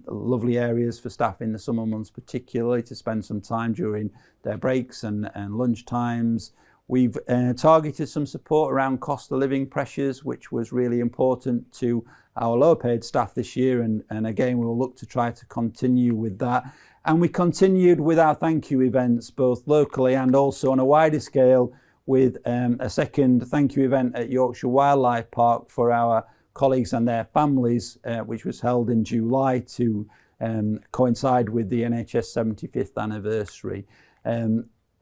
lovely areas for staff in the summer months, particularly to spend some time during their breaks and lunch times. We've targeted some support around cost of living pressures, which was really important to our lower paid staff this year, and again we'll look to try to continue with that. And we continued with our thank you events, both locally and also on a wider scale, with a second thank you event at Yorkshire Wildlife Park for our colleagues and their families, which was held in July to coincide with the NHS 75th anniversary.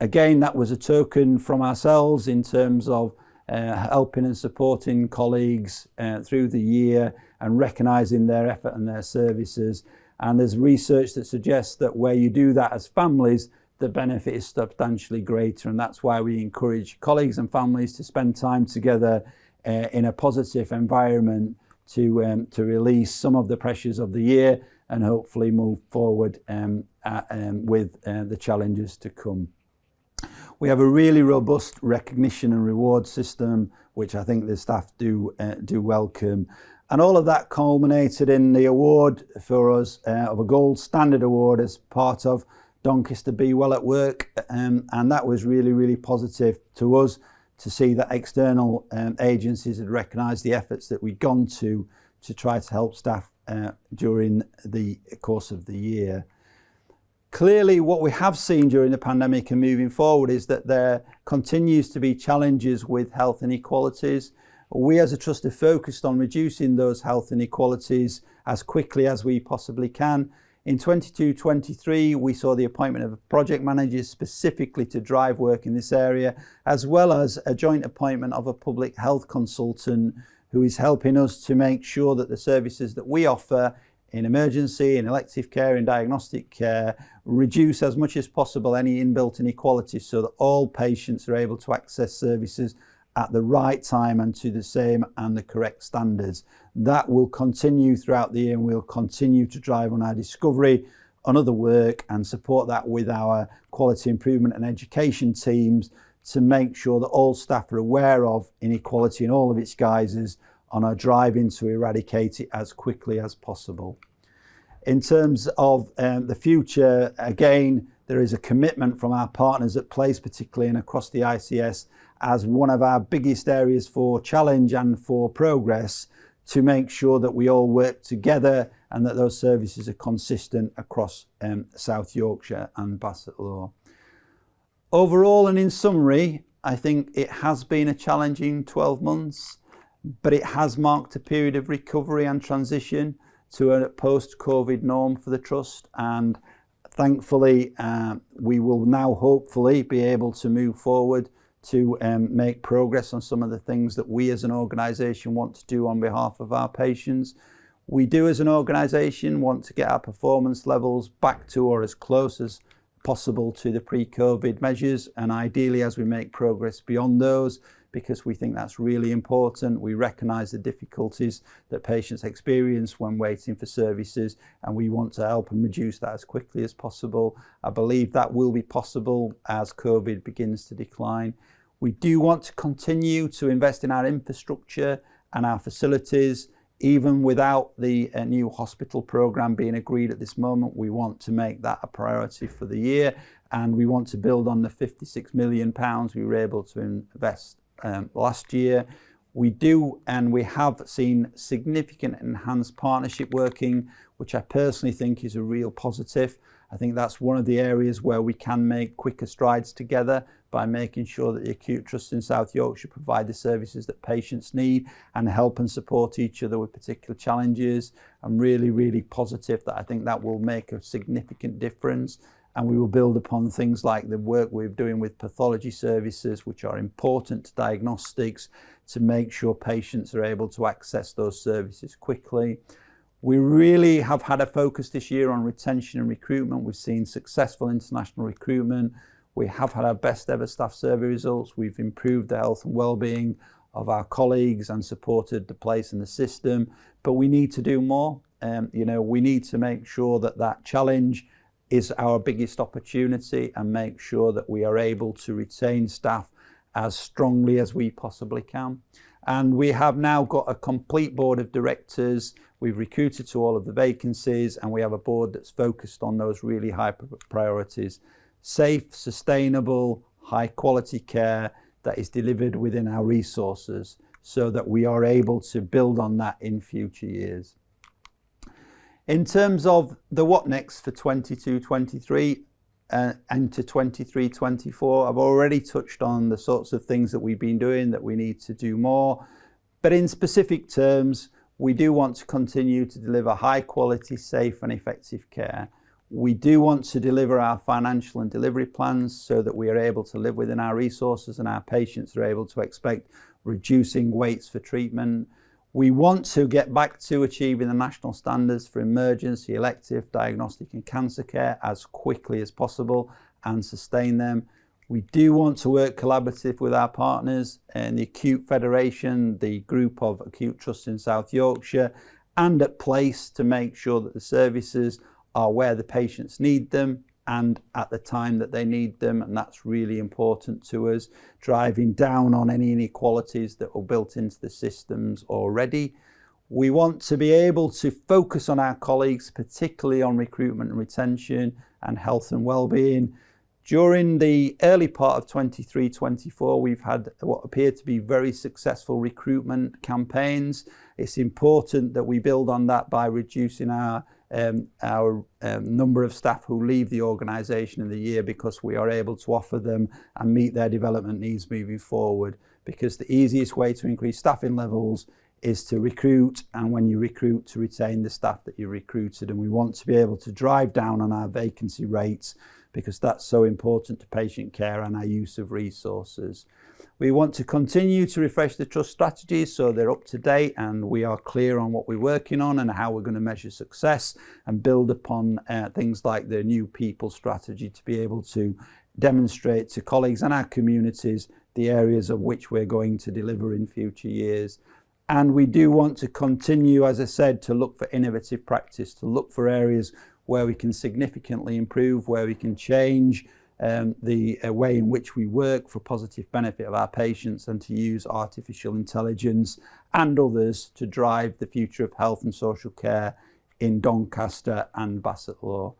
Again, that was a token from ourselves in terms of helping and supporting colleagues through the year and recognising their effort and their services. And there's research that suggests that where you do that as families, the benefit is substantially greater, and that's why we encourage colleagues and families to spend time together in a positive environment to release some of the pressures of the year and hopefully move forward with the challenges to come. We have a really robust recognition and reward system, which I think the staff do welcome. And all of that culminated in the award for us of a gold standard award as part of Doncaster Be Well at Work, and that was really, really positive to us to see that external agencies had recognised the efforts that we'd gone to try to help staff during the course of the year. Clearly, what we have seen during the pandemic and moving forward is that there continues to be challenges with health inequalities. We as a trust are focused on reducing those health inequalities as quickly as we possibly can. In 22-23, we saw the appointment of a project manager specifically to drive work in this area, as well as a joint appointment of a public health consultant who is helping us to make sure that the services that we offer in emergency, in elective care, in diagnostic care, reduce as much as possible any inbuilt inequalities so that all patients are able to access services at the right time and to the same and the correct standards. That will continue throughout the year, and we'll continue to drive on our discovery, on other work, and support that with our quality improvement and education teams to make sure that all staff are aware of inequality in all of its guises and are driving to eradicate it as quickly as possible. In terms of the future, again, there is a commitment from our partners at place, particularly and across the ICS, as one of our biggest areas for challenge and for progress, to make sure that we all work together and that those services are consistent across South Yorkshire and Bassetlaw. Overall and in summary, I think it has been a challenging 12 months, but it has marked a period of recovery and transition to a post-COVID norm for the Trust, and thankfully we will now hopefully be able to move forward to make progress on some of the things that we as an organisation want to do on behalf of our patients. We do as an organisation want to get our performance levels back to or as close as possible to the pre-COVID measures, and ideally as we make progress beyond those, because we think that's really important. We recognise the difficulties that patients experience when waiting for services, and we want to help and reduce that as quickly as possible. I believe that will be possible as COVID begins to decline. We do want to continue to invest in our infrastructure and our facilities, even without the new hospital programme being agreed at this moment. We want to make that a priority for the year, and we want to build on the £56 million we were able to invest last year. We do, and we have seen significant enhanced partnership working, which I personally think is a real positive. I think that's one of the areas where we can make quicker strides together by making sure that the acute trusts in South Yorkshire provide the services that patients need and help and support each other with particular challenges. I'm really, really positive that I think that will make a significant difference. and we will build upon things like the work we're doing with pathology services, which are important to diagnostics, to make sure patients are able to access those services quickly. We really have had a focus this year on retention and recruitment. We've seen successful international recruitment. We have had our best ever staff survey results. We've improved the health and well-being of our colleagues and supported the place in the system, but we need to do more. We need to make sure that that challenge is our biggest opportunity and make sure that we are able to retain staff as strongly as we possibly can. And we have now got a complete board of directors. We've recruited to all of the vacancies, and we have a board that's focused on those really high priorities. Safe, sustainable, high quality care that is delivered within our resources so that we are able to build on that in future years. In terms of the what next for 22-23 and to 23-24, I've already touched on the sorts of things that we've been doing, that we need to do more. But in specific terms, we do want to continue to deliver high quality, safe and effective care. We do want to deliver our financial and delivery plans so that we are able to live within our resources and our patients are able to expect reducing waits for treatment. We want to get back to achieving the national standards for emergency, elective, diagnostic and cancer care as quickly as possible and sustain them. We do want to work collaborative with our partners in the Acute Federation, the group of acute trusts in South Yorkshire, and at place to make sure that the services are where the patients need them and at the time that they need them, and that's really important to us, driving down on any inequalities that were built into the systems already. We want to be able to focus on our colleagues, particularly on recruitment and retention and health and well-being. During the early part of 23-24, we've had what appear to be very successful recruitment campaigns. It's important that we build on that by reducing our number of staff who leave the organisation in the year, because we are able to offer them and meet their development needs moving forward. Because the easiest way to increase staffing levels is to recruit, and when you recruit, to retain the staff that you recruited. And we want to be able to drive down on our vacancy rates, because that's so important to patient care and our use of resources. We want to continue to refresh the trust strategies so they're up to date and we are clear on what we're working on and how we're going to measure success, and build upon things like the new people strategy to be able to demonstrate to colleagues and our communities the areas of which we're going to deliver in future years. And we do want to continue, as I said, to look for innovative practice, to look for areas where we can significantly improve, where we can change the way in which we work for positive benefit of our patients, and to use artificial intelligence and others to drive the future of health and social care in Doncaster and Bassetlaw.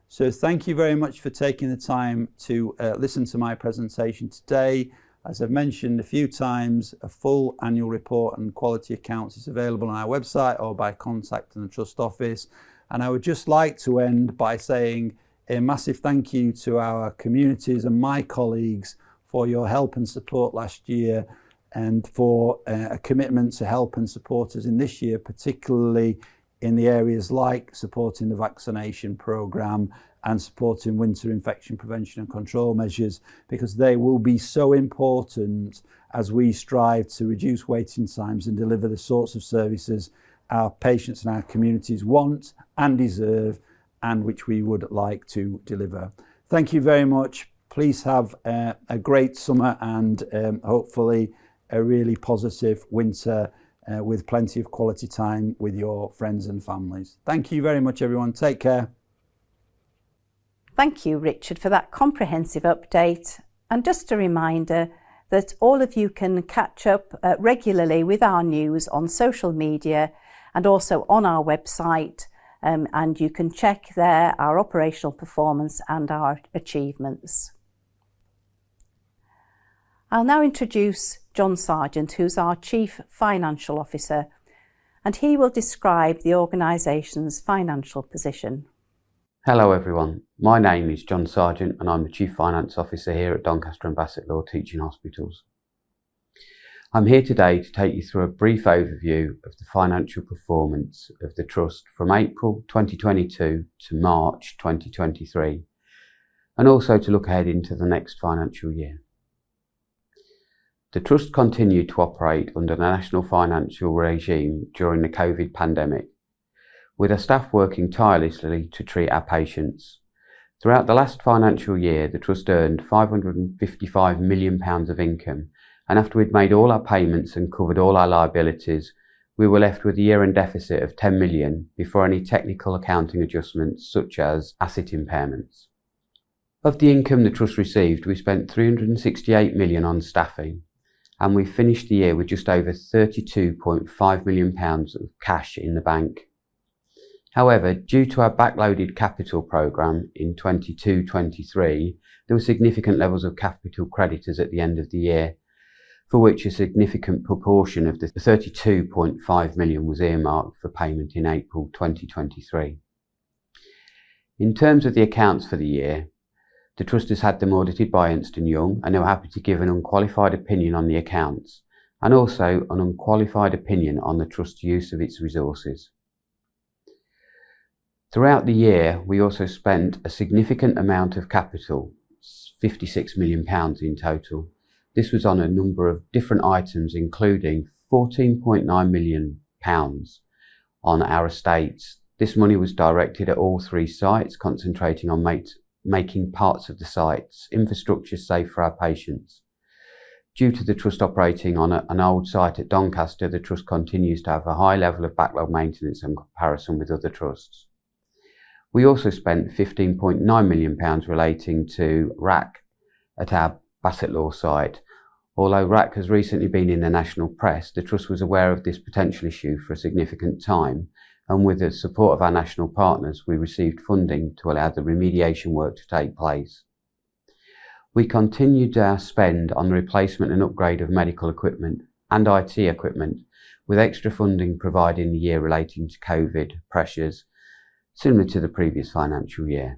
So thank you very much for taking the time to listen to my presentation today. As I've mentioned a few times, a full annual report and quality accounts is available on our website or by contacting the Trust Office. And I would just like to end by saying a massive thank you to our communities and my colleagues for your help and support last year, and for a commitment to help and support us in this year, particularly in the areas like supporting the vaccination programme and supporting winter infection prevention and control measures, because they will be so important as we strive to reduce waiting times and deliver the sorts of services our patients and our communities want and deserve, and which we would like to deliver. Thank you very much. Please have a great summer and hopefully a really positive winter with plenty of quality time with your friends and families. Thank you very much, everyone. Take care. Thank you, Richard, for that comprehensive update. And just a reminder that all of you can catch up regularly with our news on social media and also on our website. And you can check there our operational performance and our achievements. I'll now introduce John Sargent, who's our Chief Financial Officer, and he will describe the organisation's financial position. Hello everyone, my name is John Sargent and I'm the Chief Finance Officer here at Doncaster and Bassetlaw Teaching Hospitals. I'm here today to take you through a brief overview of the financial performance of the Trust from April 2022 to March 2023, and also to look ahead into the next financial year. The Trust continued to operate under the national financial regime during the COVID pandemic, with our staff working tirelessly to treat our patients. Throughout the last financial year, the Trust earned £555 million of income, and after we'd made all our payments and covered all our liabilities, we were left with a year-end deficit of £10 million before any technical accounting adjustments such as asset impairments. Of the income the Trust received, we spent £368 million on staffing, and we finished the year with just over £32.5 million of cash in the bank. However, due to our backloaded capital programme in 22-23, there were significant levels of capital creditors at the end of the year, for which a significant proportion of the £32.5 million was earmarked for payment in April 2023. In terms of the accounts for the year, the Trust has had them audited by Ernst & Young, and they were happy to give an unqualified opinion on the accounts, and also an unqualified opinion on the Trust's use of its resources. Throughout the year, we also spent a significant amount of capital, £56 million in total. This was on a number of different items, including £14.9 million on our estates. This money was directed at all 3 sites, concentrating on making parts of the sites infrastructure safe for our patients. Due to the Trust operating on an old site at Doncaster, the Trust continues to have a high level of backlog maintenance in comparison with other trusts. We also spent £15.9 million relating to RAC at our Bassetlaw site. Although RAC has recently been in the national press, the Trust was aware of this potential issue for a significant time, and with the support of our national partners, we received funding to allow the remediation work to take place. We continued our spend on the replacement and upgrade of medical equipment and IT equipment, with extra funding provided in the year relating to COVID pressures, similar to the previous financial year.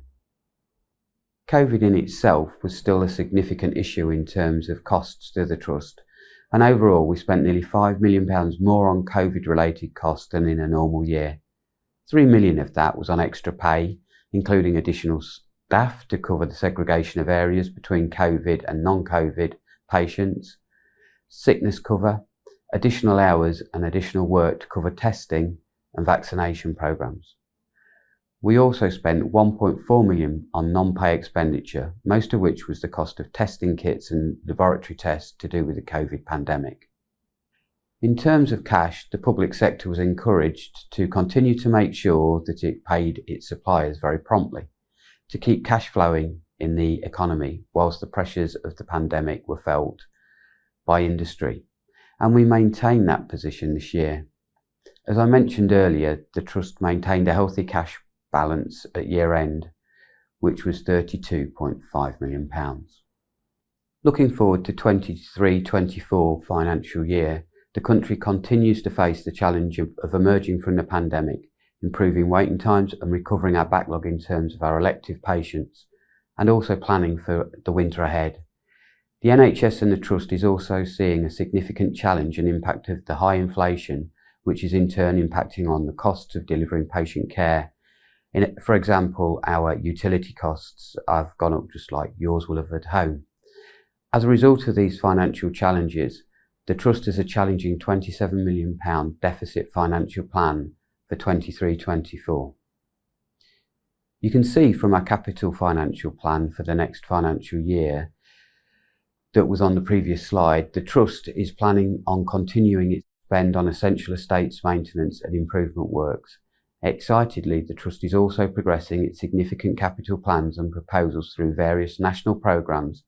COVID in itself was still a significant issue in terms of costs to the Trust, and overall we spent nearly £5 million more on COVID-related costs than in a normal year. £3 million of that was on extra pay, including additional staff to cover the segregation of areas between COVID and non-COVID patients, sickness cover, additional hours and additional work to cover testing and vaccination programmes. We also spent £1.4 million on non-pay expenditure, most of which was the cost of testing kits and laboratory tests to do with the COVID pandemic. In terms of cash, the public sector was encouraged to continue to make sure that it paid its suppliers very promptly, to keep cash flowing in the economy whilst the pressures of the pandemic were felt by industry, and we maintained that position this year. As I mentioned earlier, the Trust maintained a healthy cash balance at year end, which was £32.5 million. Looking forward to 23-24 financial year, the country continues to face the challenge of emerging from the pandemic, improving waiting times and recovering our backlog in terms of our elective patients, and also planning for the winter ahead. The NHS and the Trust is also seeing a significant challenge and impact of the high inflation, which is in turn impacting on the costs of delivering patient care. For example, our utility costs have gone up just like yours will have at home. As a result of these financial challenges, the Trust has a challenging £27 million deficit financial plan for 23-24. You can see from our capital financial plan for the next financial year that was on the previous slide, the Trust is planning on continuing its spend on essential estates maintenance and improvement works. Excitedly, the Trust is also progressing its significant capital plans and proposals through various national programmes,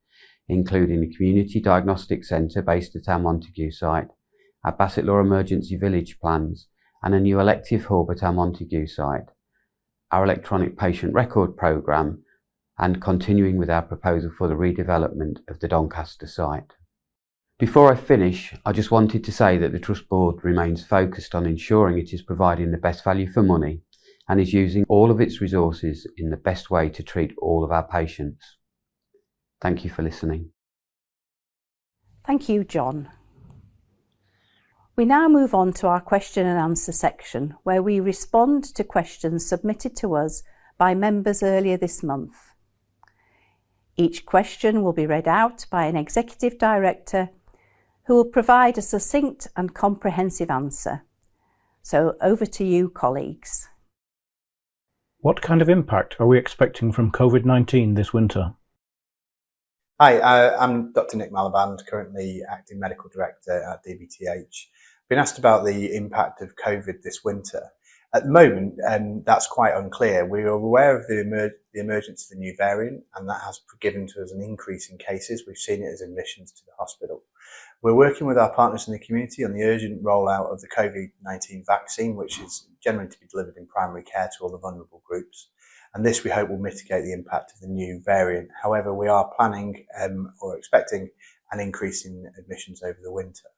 including the Community Diagnostic Centre based at our Montague site, our Bassetlaw Emergency Village plans, and a new elective hub at our Montague site, our electronic patient record programme, and continuing with our proposal for the redevelopment of the Doncaster site. Before I finish, I just wanted to say that the Trust Board remains focused on ensuring it is providing the best value for money and is using all of its resources in the best way to treat all of our patients. Thank you for listening. Thank you, John. We now move on to our question and answer section, where we respond to questions submitted to us by members earlier this month. Each question will be read out by an Executive Director who will provide a succinct and comprehensive answer. So over to you, colleagues. What kind of impact are we expecting from COVID-19 this winter? Hi, I'm Dr. Nick Malaband, currently Acting Medical Director at DBTH. I've been asked about the impact of COVID this winter. At the moment, that's quite unclear. We are aware of the emergence of the new variant, and that has given to us an increase in cases. We've seen it as admissions to the hospital. We're working with our partners in the community on the urgent rollout of the COVID-19 vaccine, which is generally to be delivered in primary care to all the vulnerable groups. And this, we hope, will mitigate the impact of the new variant. However, we are planning or expecting an increase in admissions over the winter.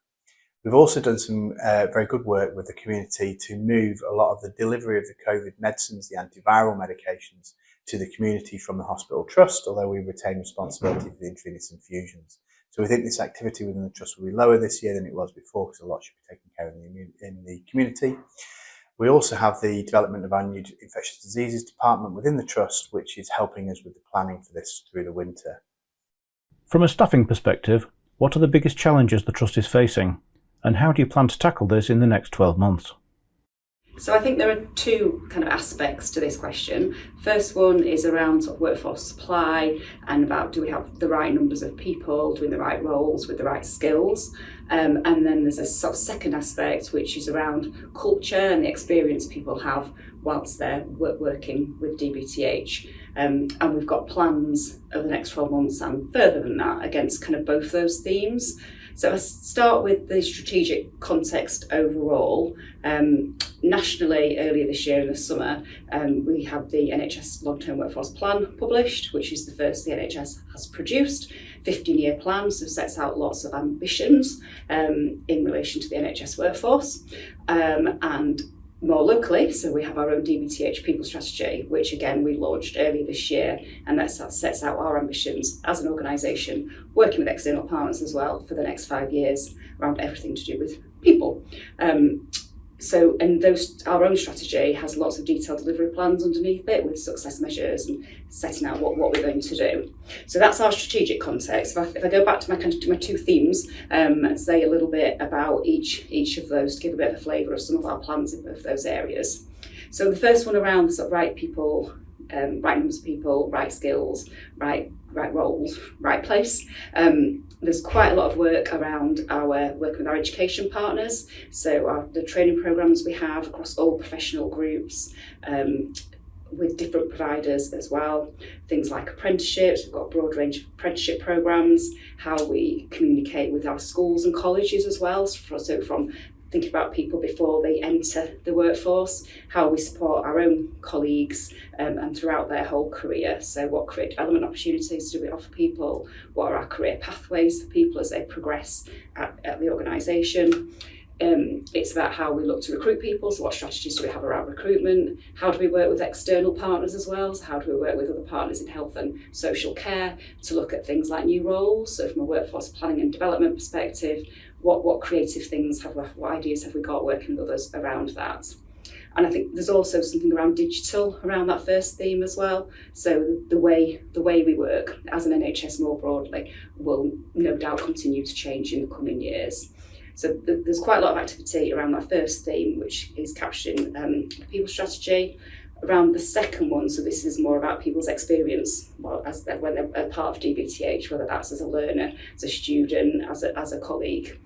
We've also done some very good work with the community to move a lot of the delivery of the COVID medicines, the antiviral medications, to the community from the hospital trust, although we retain responsibility for the intravenous infusions. So we think this activity within the trust will be lower this year than it was before, because a lot should be taken care of in the community. We also have the development of our new infectious diseases department within the trust, which is helping us with the planning for this through the winter. From a staffing perspective, what are the biggest challenges the trust is facing, and how do you plan to tackle this in the next 12 months? So I think there are two kind of aspects to this question. First one is around sort of workforce supply and about, do we have the right numbers of people doing the right roles with the right skills? And then there's a sort of second aspect, which is around culture and the experience people have whilst they're working with DBTH. And we've got plans over the next 12 months and further than that against kind of both those themes. So I start with the strategic context overall. Nationally, earlier this year in the summer, we had the NHS Long-Term Workforce Plan published, which is the first the NHS has produced. 15-year plan, so sets out lots of ambitions in relation to the NHS workforce. And more locally, so we have our own DBTH People Strategy, which again we launched earlier this year, and that sets out our ambitions as an organisation, working with external partners as well for the next 5 years around everything to do with people. Our own strategy has lots of detailed delivery plans underneath it with success measures and setting out what we're going to do. So that's our strategic context. If I go back to my two themes and say a little bit about each of those to give a bit of a flavour of some of our plans in both those areas. So the first one around the sort of right people, right numbers of people, right skills, right roles, right place. There's quite a lot of work around working with our education partners. So the training programs we have across all professional groups, with different providers as well. Things like apprenticeships, we've got a broad range of apprenticeship programs, how we communicate with our schools and colleges as well. So from thinking about people before they enter the workforce, how we support our own colleagues and throughout their whole career. So what career development opportunities do we offer people? What are our career pathways for people as they progress at the organisation? It's about how we look to recruit people, so what strategies do we have around recruitment? How do we work with external partners as well? So how do we work with other partners in health and social care to look at things like new roles? So from a workforce planning and development perspective, what creative things what ideas have we got working with others around that? And I think there's also something around digital around that first theme as well. So the way we work as an NHS more broadly will no doubt continue to change in the coming years. So there's quite a lot of activity around that first theme, which is captured in the people strategy. Around the second one, so this is more about people's experience when they're a part of DBTH, whether that's as a learner, as a student, as a colleague.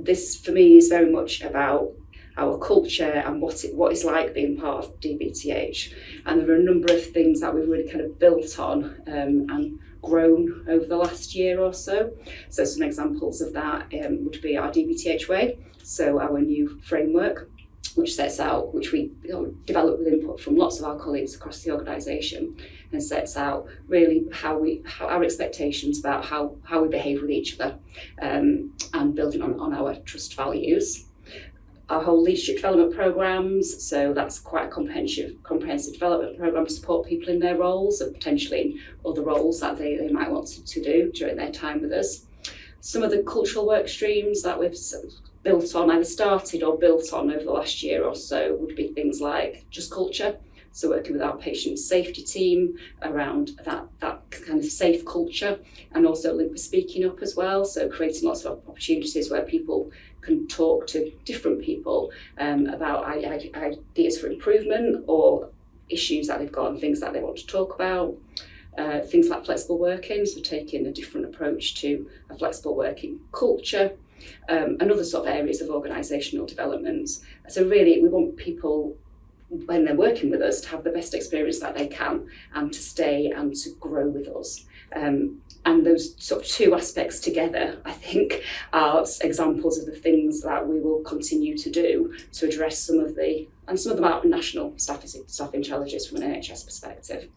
This for me is very much about our culture and what it's like being part of DBTH. And there are a number of things that we've really kind of built on and grown over the last year or so. So some examples of that would be our DBTH way, so our new framework, which we developed with input from lots of our colleagues across the organisation, and sets out really how our expectations about how we behave with each other and building on our trust values. Our whole leadership development programs, so that's quite a comprehensive development program to support people in their roles and potentially in other roles that they might want to do during their time with us. Some of the cultural work streams that we've built on, either started or built on over the last year or so, would be things like just culture. So working with our patient safety team around that kind of safe culture, and also linked with speaking up as well. So creating lots of opportunities where people can talk to different people about ideas for improvement or issues that they've got and things that they want to talk about. Things like flexible working, so taking a different approach to a flexible working culture, and other sort of areas of organisational development. So really we want people, when they're working with us, to have the best experience that they can and to stay and to grow with us. And those sort of two aspects together, I think, are examples of the things that we will continue to do to address some of them are national staffing challenges from an NHS perspective.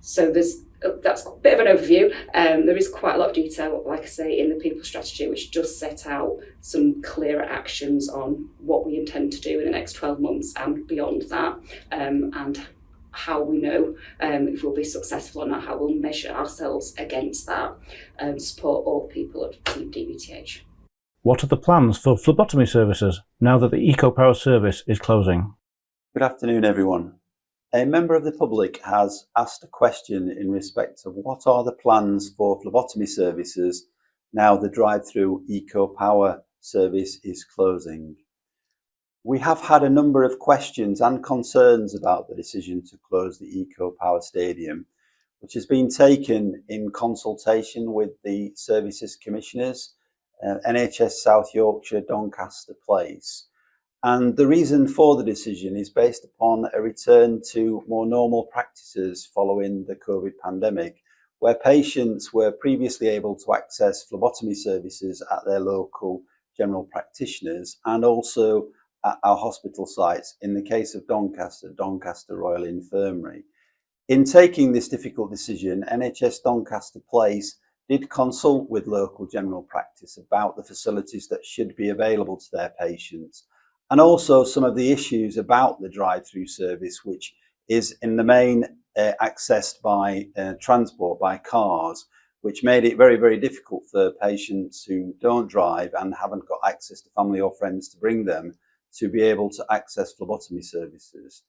So that's a bit of an overview. There is quite a lot of detail, like I say, in the people strategy, which does set out some clearer actions on what we intend to do in the next 12 months and beyond that, and how we know if we'll be successful or not, how we'll measure ourselves against that and support all people of Team DBTH. What are the plans for phlebotomy services now that the EcoPower service is closing? Good afternoon, everyone. A member of the public has asked a question in respect of what are the plans for phlebotomy services now the drive-through EcoPower service is closing. We have had a number of questions and concerns about the decision to close the EcoPower Stadium, which has been taken in consultation with the Services Commissioners, NHS South Yorkshire, Doncaster Place. And the reason for the decision is based upon a return to more normal practices following the COVID pandemic, where patients were previously able to access phlebotomy services at their local general practitioners and also at our hospital sites, in the case of Doncaster Royal Infirmary. In taking this difficult decision, NHS Doncaster Place did consult with local general practice about the facilities that should be available to their patients, and also some of the issues about the drive-through service, which is in the main accessed by transport, by cars, which made it very, very difficult for patients who don't drive and haven't got access to family or friends to bring them to be able to access phlebotomy services.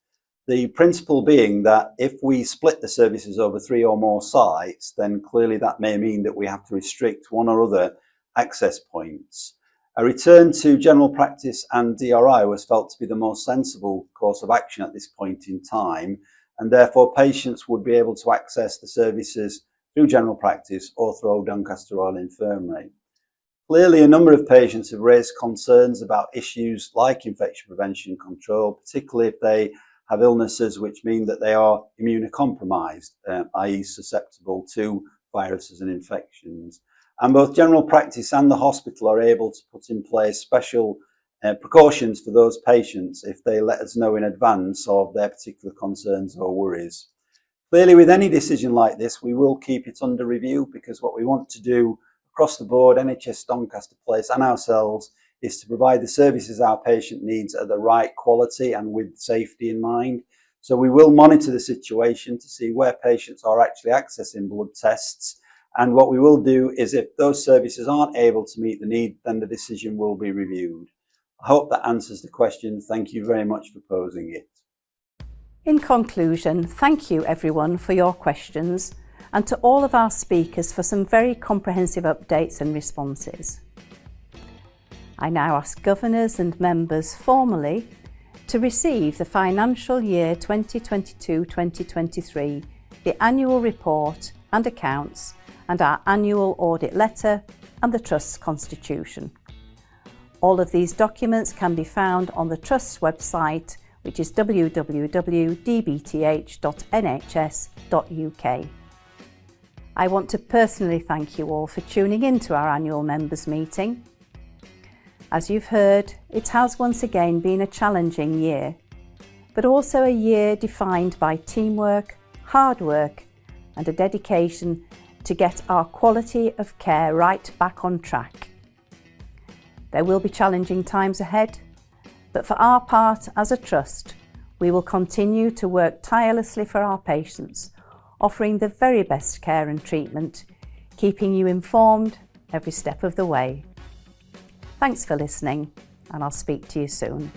The principle being that if we split the services over 3 or more sites, then clearly that may mean that we have to restrict one or other access points. A return to general practice and DRI was felt to be the most sensible course of action at this point in time, and therefore patients would be able to access the services through general practice or through Doncaster Royal Infirmary. Clearly, a number of patients have raised concerns about issues like infection prevention control, particularly if they have illnesses which mean that they are immunocompromised, i.e. susceptible to viruses and infections. And both general practice and the hospital are able to put in place special precautions for those patients if they let us know in advance of their particular concerns or worries. Clearly, with any decision like this, we will keep it under review, because what we want to do across the board, NHS Doncaster Place and ourselves, is to provide the services our patient needs at the right quality and with safety in mind. So we will monitor the situation to see where patients are actually accessing blood tests. And what we will do is, if those services aren't able to meet the need, then the decision will be reviewed. I hope that answers the question. Thank you very much for posing it. In conclusion, thank you everyone for your questions, and to all of our speakers for some very comprehensive updates and responses. I now ask governors and members formally to receive the financial year 2022-2023, the annual report and accounts, and our annual audit letter and the Trust's constitution. All of these documents can be found on the Trust's website, which is www.dbth.nhs.uk. I want to personally thank you all for tuning in to our annual members meeting. As you've heard, it has once again been a challenging year, but also a year defined by teamwork, hard work, and a dedication to get our quality of care right back on track. There will be challenging times ahead, but for our part as a trust, we will continue to work tirelessly for our patients, offering the very best care and treatment, keeping you informed every step of the way. Thanks for listening, and I'll speak to you soon.